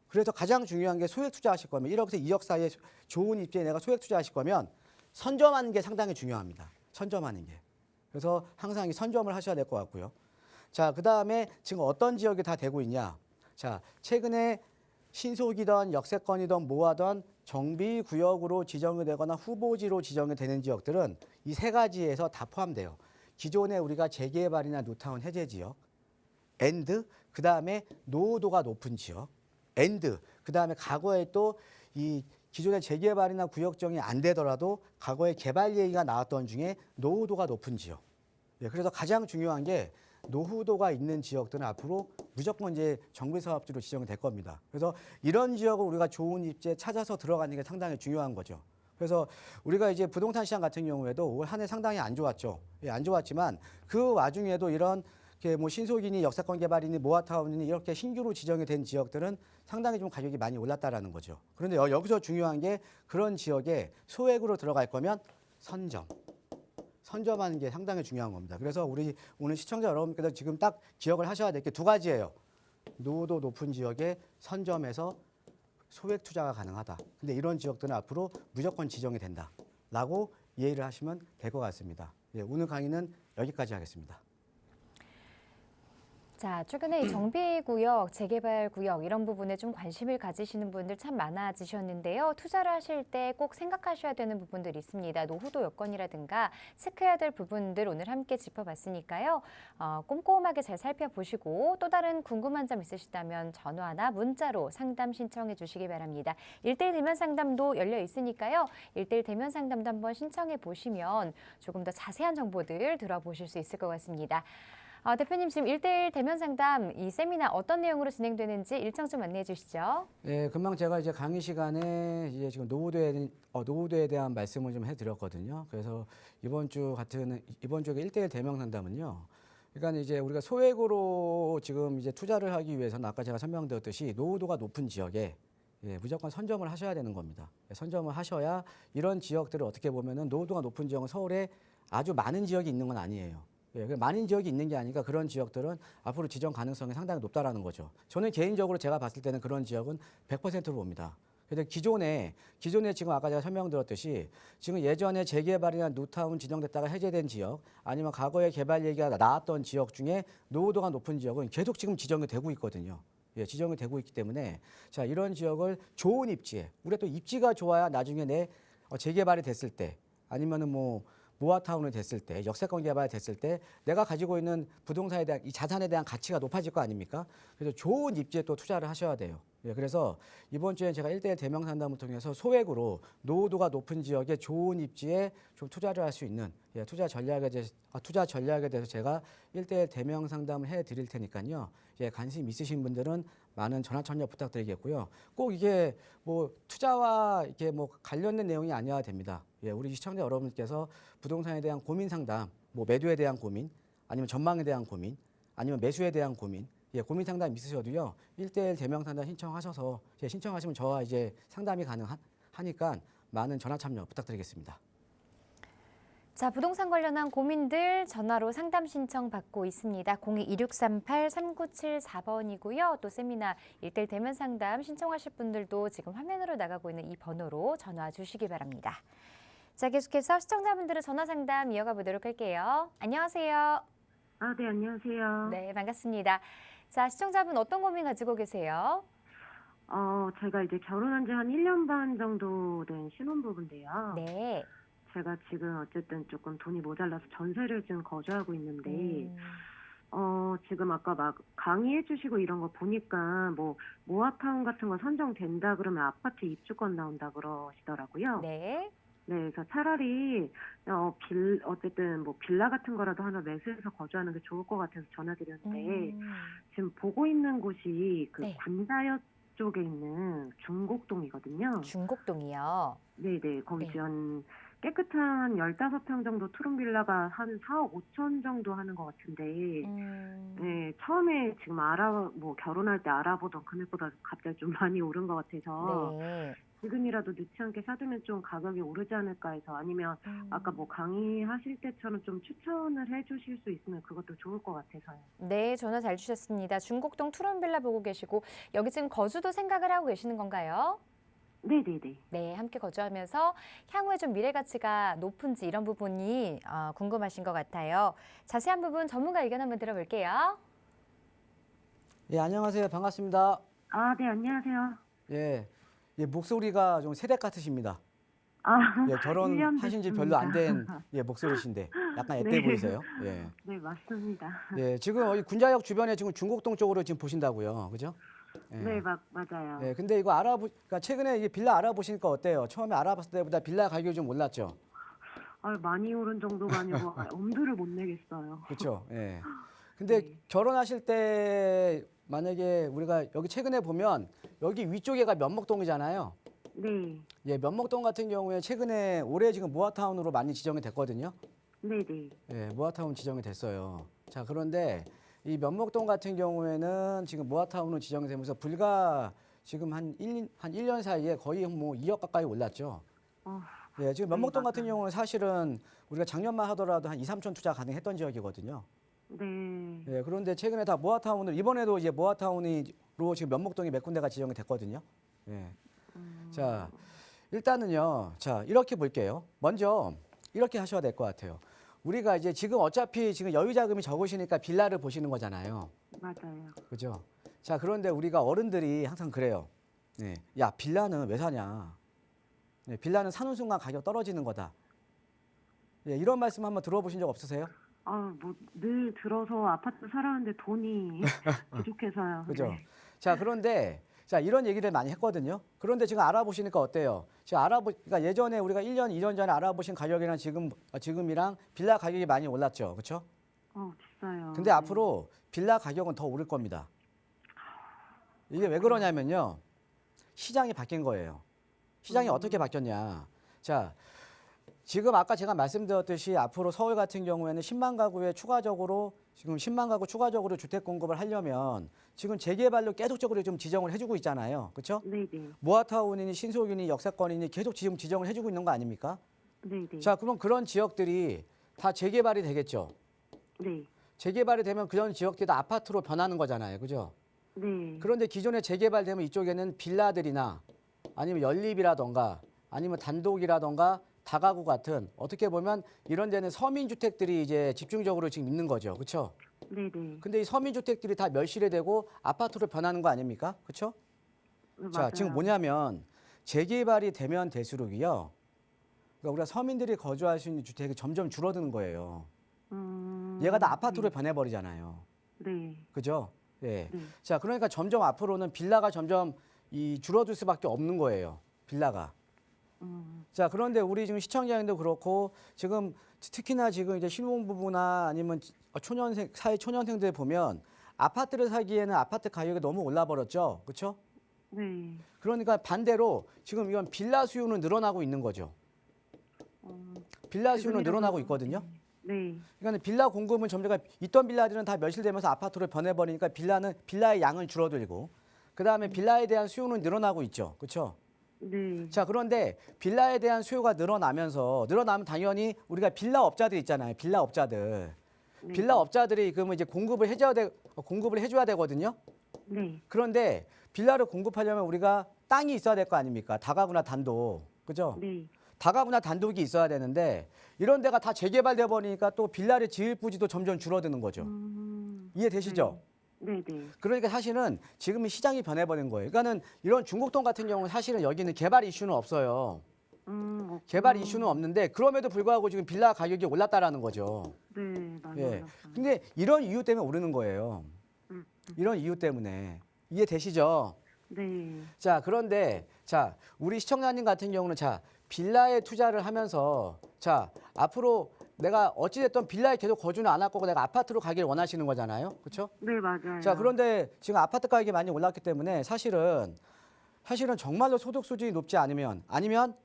그래서 가장 중요한 게 소액 투자하실 거면 1억에서 2억 사이에 좋은 입지에 내가 소액 투자하실 거면 선점하는 게 상당히 중요합니다. 선점하는 게. 그래서 항상 이 선점을 하셔야 될 것 같고요. 자, 그다음에 지금 어떤 지역이 다 되고 있냐. 자, 최근에 신속이든 역세권이든 뭐하든 정비구역으로 지정이 되거나 후보지로 지정이 되는 지역들은 이 3가지에서 다 포함돼요. 기존에 우리가 재개발이나 뉴타운 해제 지역, 앤드, 그다음에 노후도가 높은 지역, 앤드, 그다음에 과거에 또 이 기존의 재개발이나 구역정이 안 되더라도 과거에 개발 얘기가 나왔던 중에 노후도가 높은 지역. 예, 그래서 가장 중요한 게 노후도가 있는 지역들은 앞으로 무조건 이제 정비사업지로 지정이 될 겁니다. 그래서 이런 지역을 우리가 좋은 입지에 찾아서 들어가는 게 상당히 중요한 거죠. 그래서 우리가 이제 부동산 시장 같은 경우에도 올 한 해 상당히 안 좋았죠. 예, 안 좋았지만 그 와중에도 이런 뭐 신속이니 역세권 개발이니 모아타운이니 이렇게 신규로 지정이 된 지역들은 상당히 좀 가격이 많이 올랐다라는 거죠. 그런데 여기서 중요한 게 그런 지역에 소액으로 들어갈 거면 선점하는 게 상당히 중요한 겁니다. 그래서 우리 오늘 시청자 여러분께서 지금 딱 기억을 하셔야 될 게 2가지예요. 노후도 높은 지역에 선점해서 소액 투자가 가능하다. 근데 이런 지역들은 앞으로 무조건 지정이 된다라고 이해를 하시면 될 것 같습니다. 예, 오늘 강의는 여기까지 하겠습니다.
자, 최근에 이 정비구역, 재개발구역 이런 부분에 좀 관심을 가지시는 분들 참 많아지셨는데요. 투자를 하실 때 꼭 생각하셔야 되는 부분들이 있습니다. 노후도 여건이라든가 체크해야 될 부분들 오늘 함께 짚어봤으니까요. 꼼꼼하게 잘 살펴보시고 또 다른 궁금한 점 있으시다면 전화나 문자로 상담 신청해 주시기 바랍니다. 1:1 대면 상담도 열려 있으니까요. 1:1 대면 상담도 한번 신청해 보시면 조금 더 자세한 정보들 들어보실 수 있을 것 같습니다. 대표님 지금 1:1 대면 상담 이 세미나 어떤 내용으로 진행되는지 일정 좀 안내해 주시죠.
네, 금방 제가 이제 강의 시간에 이제 지금 노후도에 대한 말씀을 좀 해드렸거든요. 그래서 이번 주에 1:1 대면 상담은요. 그러니까 이제 우리가 소액으로 지금 이제 투자를 하기 위해서는 아까 제가 설명드렸듯이 노후도가 높은 지역에 무조건 선점을 하셔야 되는 겁니다. 선점을 하셔야 이런 지역들을 어떻게 보면은 노후도가 높은 지역은 서울에 아주 많은 지역이 있는 건 아니에요. 많은 지역이 있는 게 아니라 그런 지역들은 앞으로 지정 가능성이 상당히 높다라는 거죠. 저는 개인적으로 제가 봤을 때는 그런 지역은 100%로 봅니다. 그래서 기존에 지금 아까 제가 설명드렸듯이 지금 예전에 재개발이나 뉴타운 지정됐다가 해제된 지역 아니면 과거에 개발 얘기가 나왔던 지역 중에 노후도가 높은 지역은 계속 지금 지정이 되고 있거든요. 예, 지정이 되고 있기 때문에 자 이런 지역을 좋은 입지에 우리가 또 입지가 좋아야 나중에 내 재개발이 됐을 때 아니면은 뭐 모아타운이 됐을 때 역세권 개발이 됐을 때 내가 가지고 있는 부동산에 대한 이 자산에 대한 가치가 높아질 거 아닙니까? 그래서 좋은 입지에 또 투자를 하셔야 돼요. 예, 그래서 이번 주에 제가 1대1 대명 상담을 통해서 소액으로 노후도가 높은 지역에 좋은 입지에 좀 투자를 할 수 있는 예, 투자 전략에 대해서 제가 1대1 대명 상담을 해 드릴 테니까요. 예, 관심 있으신 분들은 많은 전화 참여 부탁드리겠고요. 꼭 이게 뭐 투자와 이렇게 뭐 관련된 내용이 아니어야 됩니다. 예, 우리 시청자 여러분께서 부동산에 대한 고민 상담, 뭐 매도에 대한 고민, 아니면 전망에 대한 고민, 아니면 매수에 대한 고민, 예, 고민 상담 있으셔도요. 1대1 대명 상담 신청하셔서 신청하시면 저와 이제 상담이 가능하니까 많은 전화 참여 부탁드리겠습니다.
자, 부동산 관련한 고민들 전화로 상담 신청 받고 있습니다. 02-2638-3974번이고요. 또 세미나 1대1 대면 상담 신청하실 분들도 지금 화면으로 나가고 있는 이 번호로 전화 주시기 바랍니다. 자, 계속해서 시청자분들의 전화 상담 이어가 보도록 할게요. 안녕하세요.
네, 안녕하세요.
네, 반갑습니다. 자, 시청자분 어떤 고민 가지고 계세요?
제가 이제 결혼한 지 한 1년 반 정도 된 신혼부부인데요.
네.
제가 지금 어쨌든 조금 돈이 모자라서 전세를 지금 거주하고 있는데, 지금 아까 막 강의해 주시고 이런 거 보니까 뭐 모아타운 같은 거 선정된다 그러면 아파트 입주권 나온다 그러시더라고요.
네.
네, 그래서 차라리 어쨌든 뭐 빌라 같은 거라도 하나 매수해서 거주하는 게 좋을 것 같아서 전화드렸는데 지금 보고 있는 곳이 그
네.
군자역 쪽에 있는 중곡동이거든요.
중곡동이요.
네네, 거기
네.
지금 깨끗한 15평 정도 투룸 빌라가 한 4억 5천 정도 하는 것 같은데, 네, 처음에 지금 뭐 결혼할 때 알아보던 금액보다 갑자기 좀 많이 오른 것 같아서,
네.
지금이라도 늦지 않게 사두면 좀 가격이 오르지 않을까 해서 아니면 아까 뭐 강의하실 때처럼 좀 추천을 해주실 수 있으면 그것도 좋을 것 같아서요.
네, 전화 잘 주셨습니다. 중곡동 투룸빌라 보고 계시고 여기 지금 거주도 생각을 하고 계시는 건가요?
네네네.
네, 함께 거주하면서 향후에 좀 미래 가치가 높은지 이런 부분이 궁금하신 것 같아요. 자세한 부분 전문가 의견 한번 들어볼게요.
예, 안녕하세요. 반갑습니다.
네, 안녕하세요.
예, 예, 목소리가 좀 세대 같으십니다. 예,
1년
결혼하신 지 별로 안 된
됐습니다.
예, 목소리신데 약간 앳돼
네.
보이세요. 예.
네, 맞습니다.
예, 지금 여기 군자역 주변에 지금 중곡동 쪽으로 지금 보신다고요. 그죠? 예.
네, 맞아요.
예, 근데 이거 그러니까 최근에 이 빌라 알아보시니까 어때요? 처음에 알아봤을 때보다 빌라 가격이 좀 올랐죠?
많이 오른 정도가 아니고 엄두를 못 내겠어요.
그렇죠. 예. 근데
네.
결혼하실 때 만약에 우리가 여기 최근에 보면 여기 위쪽에가 면목동이잖아요.
네,
예, 면목동 같은 경우에 최근에 올해 지금 모아타운으로 많이 지정이 됐거든요.
네네.
예, 모아타운 지정이 됐어요. 자, 그런데 이 면목동 같은 경우에는 지금 모아타운으로 지정이 되면서 불과 지금 한 1년 사이에 거의 뭐 2억 가까이 올랐죠. 예, 지금
네,
면목동 같은
맞아요.
경우는 사실은 우리가 작년만 하더라도 한 2, 3천 투자 가능했던 지역이거든요.
네.
예, 그런데 최근에 다 모아타운을 이번에도 이제 모아타운으로 지금 면목동이 몇 군데가 지정이 됐거든요. 예. 자, 일단은요. 자, 이렇게 볼게요. 먼저 이렇게 하셔야 될 것 같아요. 우리가 이제 지금 어차피 지금 여유 자금이 적으시니까 빌라를 보시는 거잖아요.
맞아요.
그죠? 자, 그런데 우리가 어른들이 항상 그래요. 네. 야, 빌라는 왜 사냐? 네, 빌라는 사는 순간 가격 떨어지는 거다. 예, 이런 말씀 한번 들어보신 적 없으세요?
뭐 늘 들어서 아파트 살았는데 돈이 부족해서요.
그죠?
네.
자, 그런데 자, 이런 얘기를 많이 했거든요. 그런데 지금 알아보시니까 어때요? 지금 그러니까 예전에 우리가 1년, 2년 전에 알아보신 가격이랑 지금이랑 빌라 가격이 많이 올랐죠. 그렇죠?
비싸요.
근데
네.
앞으로 빌라 가격은 더 오를 겁니다. 이게 왜 그러냐면요. 시장이 바뀐 거예요. 시장이 어떻게 바뀌었냐. 자, 지금 아까 제가 말씀드렸듯이 앞으로 서울 같은 경우에는 10만 가구에 추가적으로 지금 10만 가구 추가적으로 주택 공급을 하려면 지금 재개발로 계속적으로 좀 지정을 해주고 있잖아요. 그렇죠?
네네.
모아타운이니 신속이니 역세권이니 계속 지금 지정을 해주고 있는 거 아닙니까?
네네.
자, 그럼 그런 지역들이 다 재개발이 되겠죠.
네.
재개발이 되면 그런 지역들이 다 아파트로 변하는 거잖아요. 그죠?
네.
그런데 기존에 재개발되면 이쪽에는 빌라들이나 아니면 연립이라던가 아니면 단독이라던가 다가구 같은 어떻게 보면 이런 데는 서민주택들이 이제 집중적으로 지금 있는 거죠. 그렇죠?
네네.
근데 이 서민주택들이 다 멸실이 되고 아파트로 변하는 거 아닙니까? 그렇죠? 자,
맞아요.
지금 뭐냐면 재개발이 되면 될수록이요. 그러니까 우리가 서민들이 거주할 수 있는 주택이 점점 줄어드는 거예요. 얘가 다 아파트로 변해버리잖아요.
네.
그죠? 예.
네.
자, 그러니까 점점 앞으로는 빌라가 점점 이 줄어들 수밖에 없는 거예요. 빌라가. 자, 그런데 우리 지금 시청자님도 그렇고 지금 특히나 지금 이제 신혼부부나 아니면 초년생, 사회 초년생들 보면 아파트를 사기에는 아파트 가격이 너무 올라버렸죠. 그렇죠?
네.
그러니까 반대로 지금 이건 빌라 수요는 늘어나고 있는 거죠. 빌라 수요는 늘어나고 있거든요.
네.
그러니까 빌라 공급은 점점 있던 빌라들은 다 멸실되면서 아파트로 변해버리니까 빌라의 양은 줄어들고 그다음에 빌라에 대한 수요는 늘어나고 있죠. 그렇죠?
네.
자, 그런데 빌라에 대한 수요가 늘어나면 당연히 우리가 빌라 업자들 있잖아요. 빌라 업자들.
네.
빌라 업자들이 그러면 이제 공급을 해줘야 되거든요.
네.
그런데 빌라를 공급하려면 우리가 땅이 있어야 될 거 아닙니까? 다가구나 단독. 그죠?
네.
다가구나 단독이 있어야 되는데 이런 데가 다 재개발돼 버리니까 또 빌라를 지을 부지도 점점 줄어드는 거죠. 이해되시죠?
네. 네.
그러니까 사실은 지금 시장이 변해버린 거예요. 그러니까는 이런 중곡동 같은 경우는 사실은 여기는 개발 이슈는 없어요. 개발 이슈는 없는데 그럼에도 불구하고 지금 빌라 가격이 올랐다라는 거죠.
네. 많이
예.
올랐어요.
근데 이런 이유 때문에 오르는 거예요. 이런 이유 때문에. 이해되시죠?
네.
자, 그런데 자, 우리 시청자님 같은 경우는 자, 빌라에 투자를 하면서 자, 앞으로 내가 어찌됐든 빌라에 계속 거주는 안 할 거고 내가 아파트로 가기를 원하시는 거잖아요. 그렇죠?
네, 맞아요.
자, 그런데 지금 아파트 가격이 많이 올랐기 때문에 사실은 정말로 소득 수준이 높지 않으면 아니면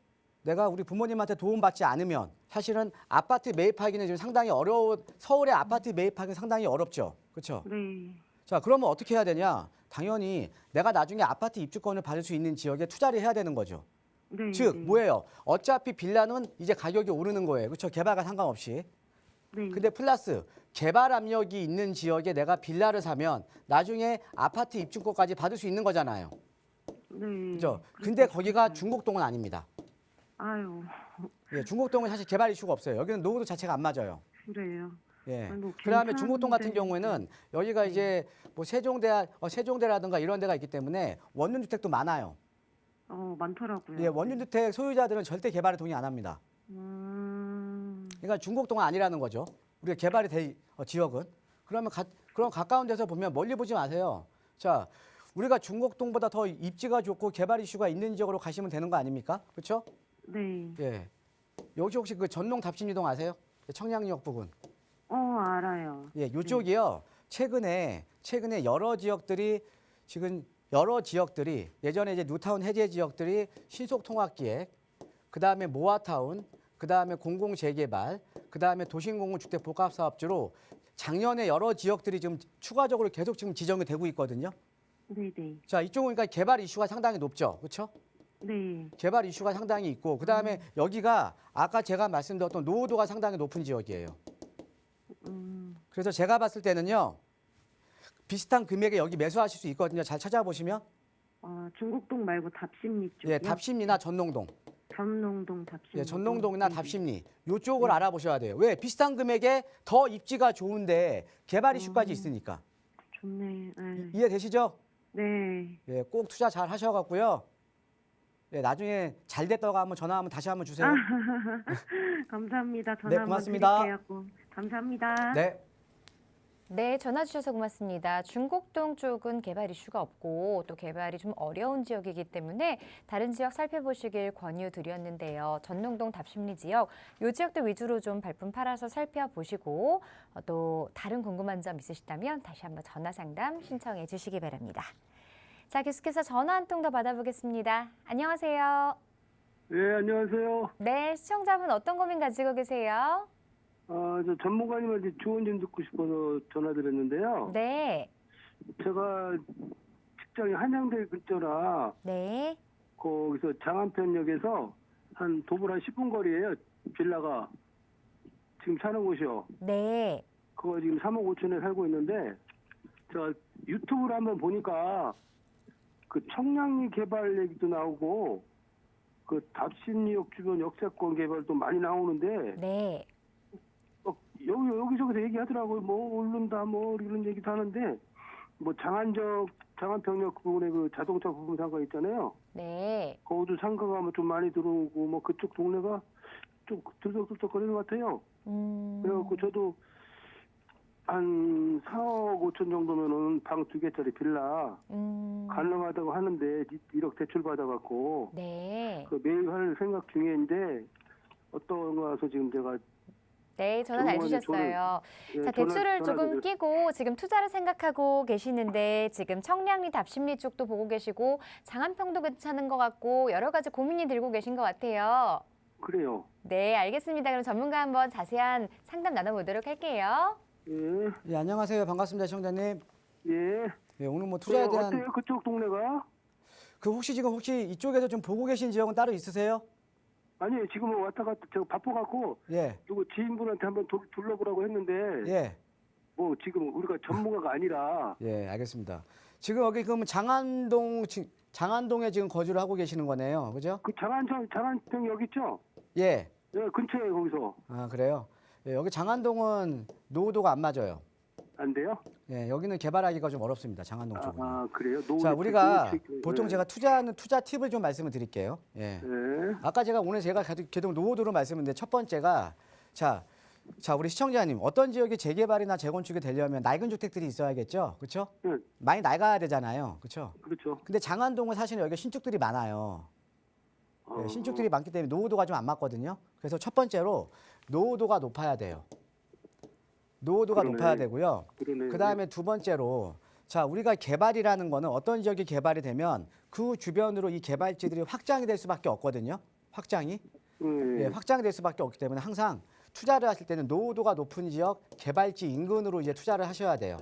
내가 우리 부모님한테 도움받지 않으면 사실은 아파트 매입하기는 지금 상당히 서울의 아파트 매입하기는 상당히 어렵죠. 그렇죠?
네.
자, 그러면 어떻게 해야 되냐? 당연히 내가 나중에 아파트 입주권을 받을 수 있는 지역에 투자를 해야 되는 거죠.
네.
즉,
네.
뭐예요? 어차피 빌라는 이제 가격이 오르는 거예요. 그렇죠? 개발과 상관없이.
네.
근데 플러스 개발 압력이 있는 지역에 내가 빌라를 사면 나중에 아파트 입주권까지 받을 수 있는 거잖아요.
네.
그죠? 근데 거기가 중곡동은 아닙니다.
아유,
예, 중곡동은 사실 개발 이슈가 없어요. 여기는 노후도 자체가 안 맞아요.
그래요.
예.
아니, 뭐
그다음에 중곡동 같은
괜찮은데.
경우에는 여기가 이제 뭐 세종대라든가 이런 데가 있기 때문에 원룸주택도 많아요.
많더라고요.
예, 원룸주택 소유자들은 절대 개발에 동의 안 합니다. 그러니까 중곡동은 아니라는 거죠. 우리가 개발이 될 지역은. 그러면 그럼 가까운 데서 보면 멀리 보지 마세요. 자, 우리가 중곡동보다 더 입지가 좋고 개발 이슈가 있는 지역으로 가시면 되는 거 아닙니까? 그렇죠?
네.
예. 여기 혹시 그 전농 답심리동 아세요? 청량리역 부근.
알아요.
예, 이쪽이요. 최근에 여러 지역들이 예전에 이제 뉴타운 해제 지역들이 신속 통합기획, 그다음에 모아타운, 그다음에 공공 재개발, 그다음에 도심공공 주택 복합 사업주로 작년에 여러 지역들이 지금 추가적으로 계속 지금 지정이 되고 있거든요.
네, 네.
자, 이쪽은 그러니까 개발 이슈가 상당히 높죠. 그렇죠?
네.
개발 이슈가 상당히 있고 그다음에 여기가 아까 제가 말씀드렸던 노후도가 상당히 높은 지역이에요. 그래서 제가 봤을 때는요. 비슷한 금액에 여기 매수하실 수 있거든요. 잘 찾아보시면.
중곡동 말고 답심리 쪽이요?
예, 답심리나 전농동.
전농동 답심리.
예, 전농동이나
네.
답심리. 요쪽을 알아보셔야 돼요. 왜? 비슷한 금액에 더 입지가 좋은데 개발 이슈까지 있으니까.
좋네. 네.
이해되시죠?
네.
예, 꼭 투자 잘 하셔 갖고요. 예, 나중에 잘 됐다고 한번 전화 다시 한번 주세요.
감사합니다. 전화
네,
한번
고맙습니다.
드릴게요. 감사합니다.
네.
네, 전화 주셔서 고맙습니다. 중곡동 쪽은 개발 이슈가 없고 또 개발이 좀 어려운 지역이기 때문에 다른 지역 살펴보시길 권유드렸는데요. 전농동 답심리 지역, 이 지역도 위주로 좀 발품 팔아서 살펴보시고 또 다른 궁금한 점 있으시다면 다시 한번 전화 상담 신청해 주시기 바랍니다. 자, 계속해서 전화 한 통 더 받아보겠습니다. 안녕하세요.
네, 안녕하세요.
네, 시청자분 어떤 고민 가지고 계세요?
저 전문가님한테 조언 좀 듣고 싶어서 전화드렸는데요.
네,
제가 직장이 한양대 근처라
네,
거기서 장안편역에서 한 도보로 한 10분 거리에요. 빌라가 지금 사는 곳이요.
네,
그거 지금 3억 5천에 살고 있는데 제가 유튜브를 한번 보니까 그 청량리 개발 얘기도 나오고 그 답심리역 주변 역세권 개발도 많이 나오는데
네.
여기저기서 얘기하더라고요. 뭐 오른다 뭐 이런 얘기도 하는데 뭐 장안평역 부분에 그 자동차 부분 상가 있잖아요.
네.
거기도 상가가 좀 많이 들어오고 뭐 그쪽 동네가 좀 들썩들썩거리는 것 같아요. 그래갖고 저도 한 4억 5천 정도면은 방 2개짜리 빌라 가능하다고 하는데 1억 대출 받아갖고
네.
그 매입할 생각 중인데 어떤 거 와서 지금 제가
네, 전화 잘 주셨어요.
예,
자, 대출을
전화
조금
드렸-
끼고 지금 투자를 생각하고 계시는데 지금 청량리 답심리 쪽도 보고 계시고 장안평도 괜찮은 것 같고 여러 가지 고민이 들고 계신 것 같아요.
그래요.
네, 알겠습니다. 그럼 전문가 한번 자세한 상담 나눠보도록 할게요.
예,
예, 안녕하세요. 반갑습니다, 시청자님.
예.
예, 오늘 뭐 투자에 대한
어때요? 그쪽 동네가?
그 혹시 이쪽에서 좀 보고 계신 지역은 따로 있으세요?
아니요, 지금은 왔다 갔다 저 바빠갖고
예.
누구 지인분한테 한번 둘러보라고 했는데
예.
뭐 지금 우리가 전문가가 아니라
예, 알겠습니다. 지금 여기 그러면 장안동에 지금 거주를 하고 계시는 거네요. 그죠?
그 장안평 여기 있죠?
예.
예, 근처에 거기서
아, 그래요? 예, 여기 장안동은 노후도가 안 맞아요.
안 돼요?
예, 여기는 개발하기가 좀 어렵습니다. 장안동 쪽은.
그래요?
자, 우리가 보통
예.
제가 투자하는 투자 팁을 좀 말씀을 드릴게요. 예.
예.
아까 오늘 제가 계속 노후도로 말씀드렸는데 첫 번째가 자, 우리 시청자님 어떤 지역이 재개발이나 재건축이 되려면 낡은 주택들이 있어야겠죠, 그렇죠?
예.
많이 낡아야 되잖아요, 그렇죠?
그렇죠.
근데 장안동은 사실은 여기가 신축들이 많아요. 예, 신축들이 많기 때문에 노후도가 좀 안 맞거든요. 그래서 첫 번째로 노후도가 높아야 돼요. 노후도가
그러네.
높아야 되고요.
그러네.
그 다음에 두 번째로 자, 우리가 개발이라는 거는 어떤 지역이 개발이 되면 그 주변으로 이 개발지들이 확장이 될 수밖에 없거든요. 확장이. 예, 확장이 될 수밖에 없기 때문에 항상 투자를 하실 때는 노후도가 높은 지역 개발지 인근으로 이제 투자를 하셔야 돼요.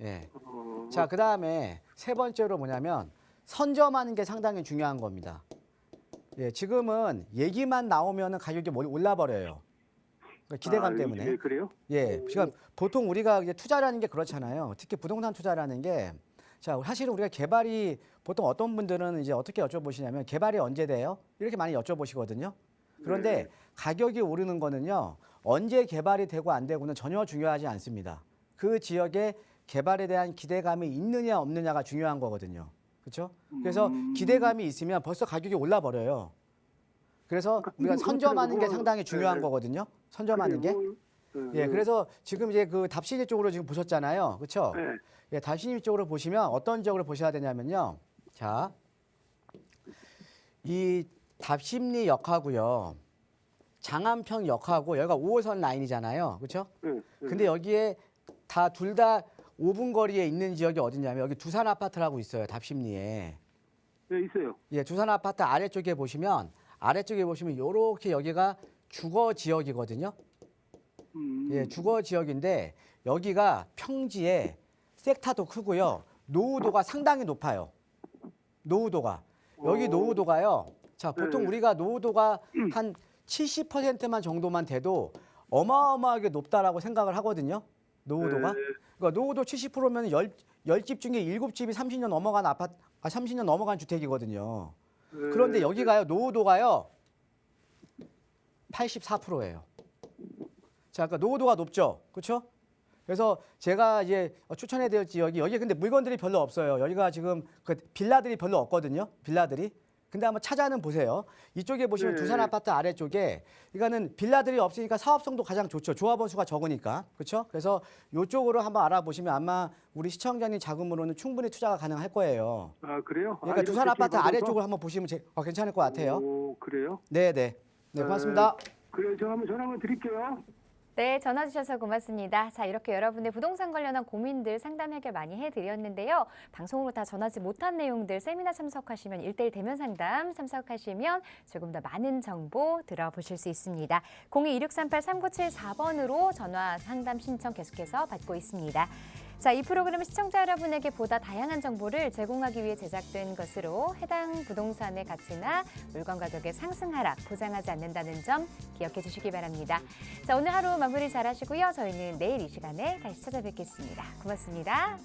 예. 자, 그 다음에 세 번째로 뭐냐면 선점하는 게 상당히 중요한 겁니다. 예, 지금은 얘기만 나오면은 가격이 올라 버려요. 그러니까 기대감 때문에.
예, 그래요?
예, 지금 보통 우리가 이제 투자라는 게 그렇잖아요. 특히 부동산 투자라는 게 자, 사실은 우리가 개발이 보통 어떤 분들은 이제 어떻게 여쭤보시냐면 개발이 언제 돼요? 이렇게 많이 여쭤보시거든요. 그런데 가격이 오르는 거는요. 언제 개발이 되고 안 되고는 전혀 중요하지 않습니다. 그 지역에 개발에 대한 기대감이 있느냐 없느냐가 중요한 거거든요. 그렇죠? 그래서 기대감이 있으면 벌써 가격이 올라 버려요. 그래서 우리가 선점하는 게 상당히 중요한 거거든요. 선점하는 게. 예, 그래서 지금 이제 그 답심리 쪽으로 지금 보셨잖아요. 그렇죠? 예, 답심리 쪽으로 보시면 어떤 지역으로 보셔야 되냐면요. 자, 이 답심리역하고요. 장안평역하고 여기가 5호선 라인이잖아요. 그렇죠? 근데 여기에 둘 다 5분 거리에 있는 지역이 어디냐면 여기 두산 아파트라고 있어요. 답심리에.
네, 있어요.
예, 두산 아파트 아래쪽에 보시면 요렇게 여기가 주거 지역이거든요. 예, 주거 지역인데 여기가 평지에 섹타도 크고요. 노후도가 상당히 높아요. 노후도가. 여기 노후도가요. 자, 보통 우리가 노후도가 한 70%만 정도만 돼도 어마어마하게 높다라고 생각을 하거든요. 노후도가. 그러니까 노후도 70%면 10집 중에 7집이 30년 넘어간 30년 넘어간 주택이거든요. 그런데 여기가요. 노후도가요. 84%예요. 자, 그러니까 노후도가 높죠. 그렇죠? 그래서 제가 이제 추천해 드릴 지역이 여기 근데 물건들이 별로 없어요. 여기가 지금 그 빌라들이 별로 없거든요. 빌라들이. 근데 한번 찾아는 보세요. 이쪽에 보시면 두산 아파트 아래쪽에 이거는 빌라들이 없으니까 사업성도 가장 좋죠. 조합원 수가 적으니까. 그렇죠? 그래서 이쪽으로 한번 알아보시면 아마 우리 시청자님 자금으로는 충분히 투자가 가능할 거예요.
아, 그래요?
그러니까 두산 아파트 아래쪽을 한번 보시면 괜찮을 것 같아요.
오, 그래요?
네, 네. 네, 고맙습니다.
그래요. 저 한번 전화 한번 드릴게요.
네, 전화 주셔서 고맙습니다. 자, 이렇게 여러분의 부동산 관련한 고민들 상담 해결 많이 해드렸는데요. 방송으로 다 전하지 못한 내용들 세미나 참석하시면 1:1 대면 상담 참석하시면 조금 더 많은 정보 들어보실 수 있습니다. 02-2638-3974번으로 전화 상담 신청 계속해서 받고 있습니다. 자, 이 프로그램은 시청자 여러분에게 보다 다양한 정보를 제공하기 위해 제작된 것으로 해당 부동산의 가치나 물건 가격의 상승 하락 보장하지 않는다는 점 기억해 주시기 바랍니다. 자, 오늘 하루 마무리 잘 하시고요. 저희는 내일 이 시간에 다시 찾아뵙겠습니다. 고맙습니다.